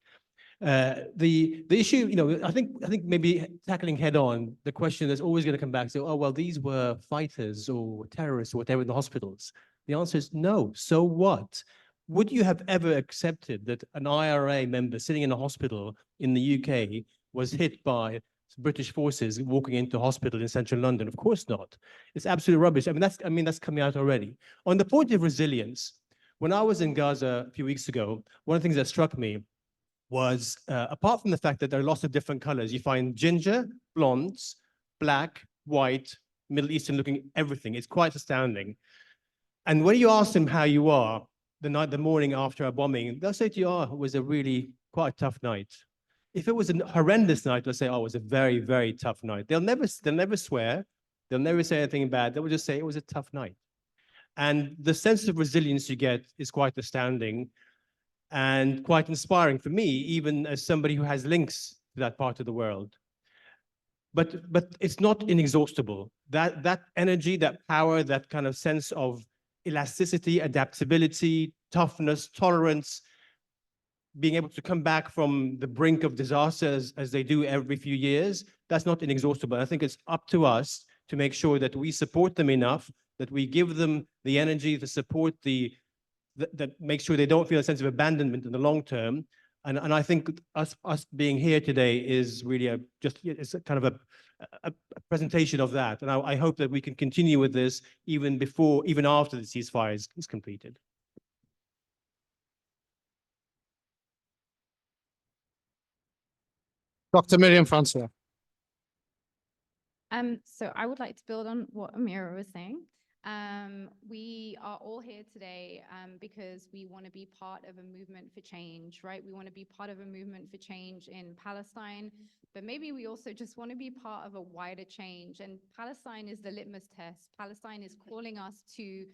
The issue, you know, I think maybe tackling head on the question that's always going to come back to, oh, well, these were fighters or terrorists or whatever in the hospitals. The answer is no. So what? Would you have ever accepted that an IRA member sitting in a hospital in the UK was hit by British forces walking into a hospital in central London? Of course not. It's absolute rubbish. I mean, that's coming out already. On the point of resilience, when I was in Gaza a few weeks ago, one of the things that struck me was, apart from the fact that there are lots of different colors, you find ginger, blondes, black, white, Middle Eastern looking, everything. It's quite astounding. And when you ask them how you are the morning after a bombing, they'll say to you, oh, it was a really quite tough night. If it was a horrendous night, they'll say, oh, it was a very, very tough night. They'll never swear. They'll never say anything bad. They will just say it was a tough night. And the sense of resilience you get is quite astounding and quite inspiring for me, even as somebody who has links to that part of the world. But it's not inexhaustible. That energy, that power, that kind of sense of elasticity, adaptability, toughness, tolerance, being able to come back from the brink of disasters as they do every few years, that's not inexhaustible. I think it's up to us to make sure that we support them enough, that we give them the energy, the support, that make sure they don't feel a sense of abandonment in the long term. And I think us being here today is really it's a kind of a presentation of that. And I hope that we can continue with this even after the ceasefire is completed. Dr. Myriam Francois. So I would like to build on what Amira was saying. We are all here today because we want to be part of a movement for change, right? We want to be part of a movement for change in Palestine, but maybe we also just want to be part of a wider change. And Palestine is the litmus test. Palestine is calling us to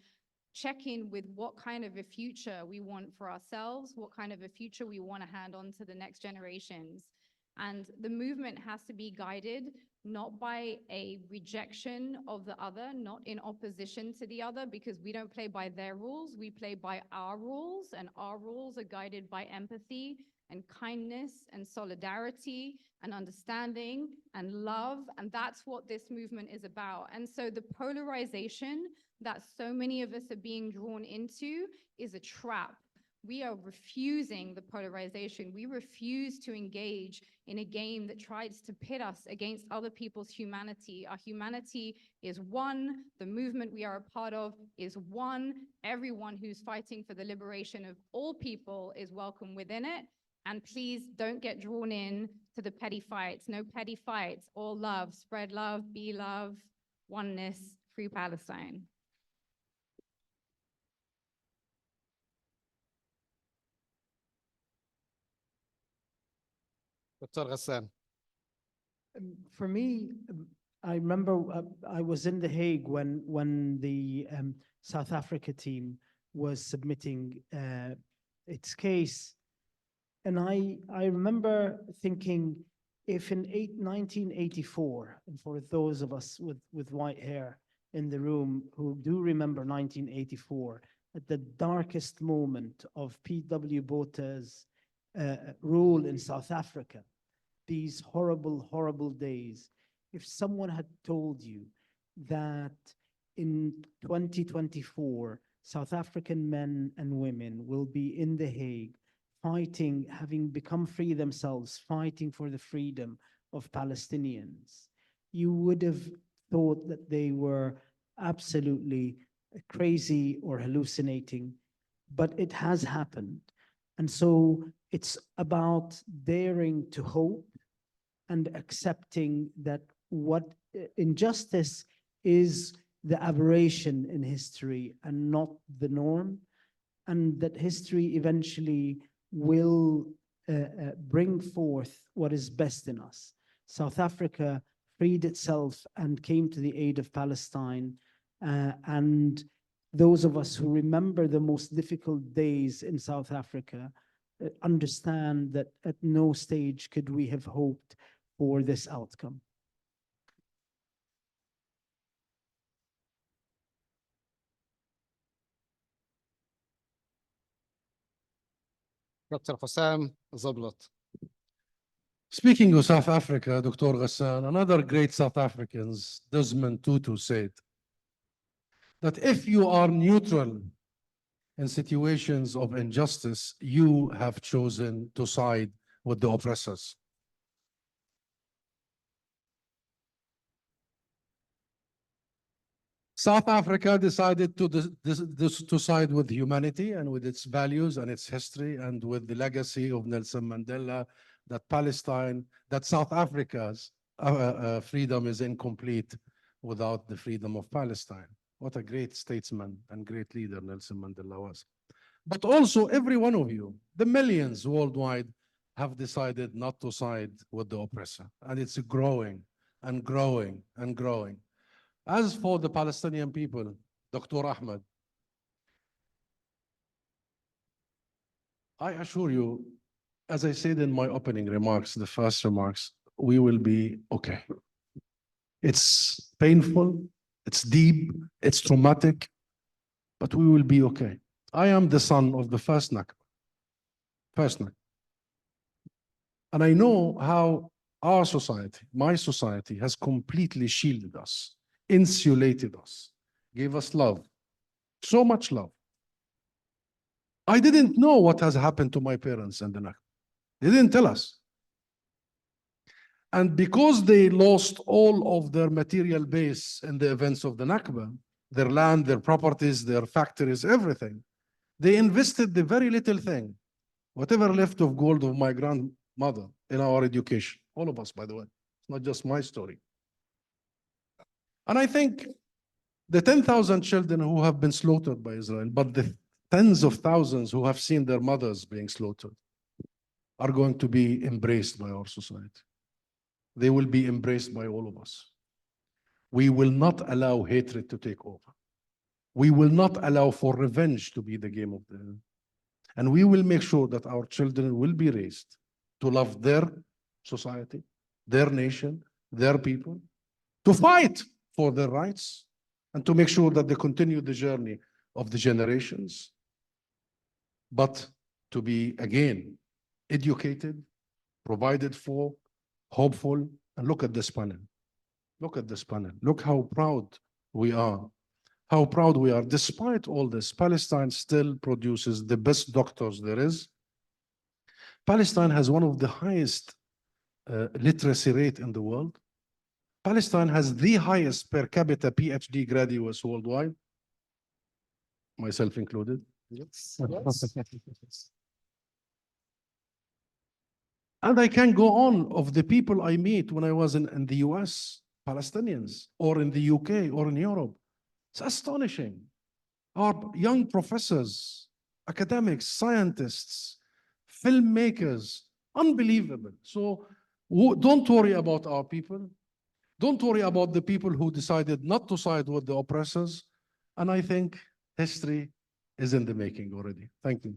check in with what kind of a future we want for ourselves, what kind of a future we want to hand on to the next generations. And the movement has to be guided not by a rejection of the other, not in opposition to the other, because we don't play by their rules, we play by our rules, and our rules are guided by empathy and kindness and solidarity and understanding and love. And that's what this movement is about. And so the polarization that so many of us are being drawn into is a trap. We are refusing the polarization. We refuse to engage in a game that tries to pit us against other people's humanity. Our humanity is one. The movement we are a part of is one. Everyone who's fighting for the liberation of all people is welcome within it. And please don't get drawn in to the petty fights. No petty fights. All love. Spread love. Be love. Oneness. Free Palestine. Dr. Ghassan. For me, I remember I was in The Hague when the South Africa team was submitting its case. And I remember thinking, if in 1984, and for those of us with white hair in the room who do remember 1984, at the darkest moment of P.W. Bota's rule in South Africa, these horrible, horrible days, if someone had told you that in 2024, South African men and women will be in The Hague fighting, having become free themselves, fighting for the freedom of Palestinians, you would have thought that they were absolutely crazy or hallucinating. But it has happened. And so it's about daring to hope and accepting that what injustice is the aberration in history and not the norm, and that history eventually will bring forth what is best in us. South Africa freed itself and came to the aid of Palestine, and those of us who remember the most difficult days in South Africa understand that at no stage could we have hoped for this outcome. Dr. Husam Zumlot. Speaking of South Africa, Dr. Ghassan, another great South Africans, Desmond Tutu, said that if you are neutral in situations of injustice, you have chosen to side with the oppressors. South Africa decided to side with humanity and with its values and its history and with the legacy of Nelson Mandela, that Palestine, that South Africa's freedom is incomplete without the freedom of Palestine. What a great statesman and great leader Nelson Mandela was. But also every one of you, the millions worldwide, have decided not to side with the oppressor. And it's growing and growing and growing. As for the Palestinian people, Dr. Ahmed, I assure you, as I said in my opening remarks, the first remarks, we will be okay. It's painful, it's deep, it's traumatic, but we will be okay. I am the son of the first Nakba, and I know how our society, my society, has completely shielded us, insulated us, gave us love, so much love. I didn't know what has happened to my parents in the Nakba. They didn't tell us. And because they lost all of their material base in the events of the Nakba, their land, their properties, their factories, everything, they invested the very little thing, whatever left of gold of my grandmother, in our education. All of us, by the way. It's not just my story. And I think the 10,000 children who have been slaughtered by Israel, but the tens of thousands who have seen their mothers being slaughtered, are going to be embraced by our society. They will be embraced by all of us. We will not allow hatred to take over. We will not allow for revenge to be the game of the... And we will make sure that our children will be raised to love their society, their nation, their people, to fight for their rights, and to make sure that they continue the journey of the generations, but to be, again, educated, provided for, hopeful, and look at this panel. Look at this panel. Look how proud we are. How proud we are. Despite all this, Palestine still produces the best doctors there is. Palestine has one of the highest literacy rate in the world. Palestine has the highest per capita PhD graduates worldwide, myself included. Yes. And I can go on of the people I meet when I was in the US, Palestinians, or in the UK, or in Europe. It's astonishing. Our young professors, academics, scientists, filmmakers, unbelievable. So don't worry about our people. Don't worry about the people who decided not to side with the oppressors. And I think history is in the making already. Thank you.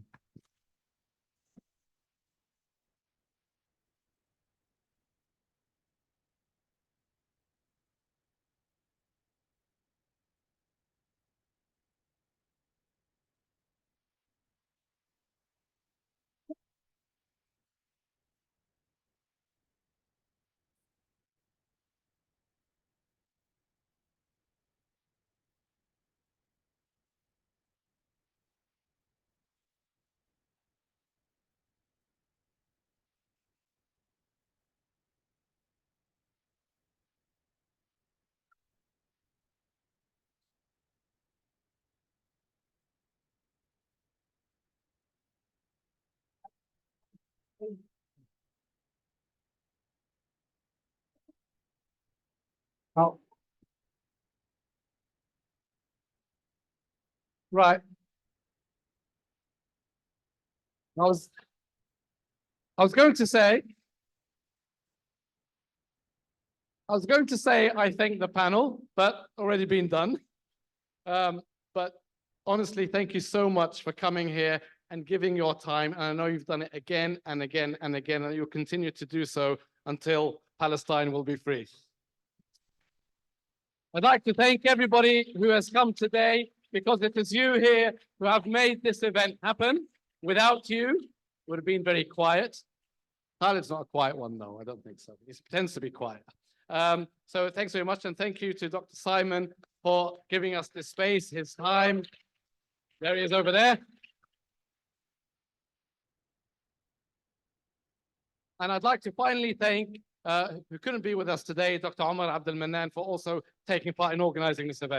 Oh. Right. I was going to say, I thank the panel, but already been done. But honestly, thank you so much for coming here and giving your time. And I know you've done it again and again and again, and you'll continue to do so until Palestine will be free. I'd like to thank everybody who has come today, because it is you here who have made this event happen. Without you, it would have been very quiet. Khaled's not a quiet one, though. I don't think so. He pretends to be quiet. So thanks very much. And thank you to Dr. Simon for giving us this space, his time. There he is over there. And I'd like to finally thank, who couldn't be with us today, Dr. Omar Abdel Manan, for also taking part in organizing this event.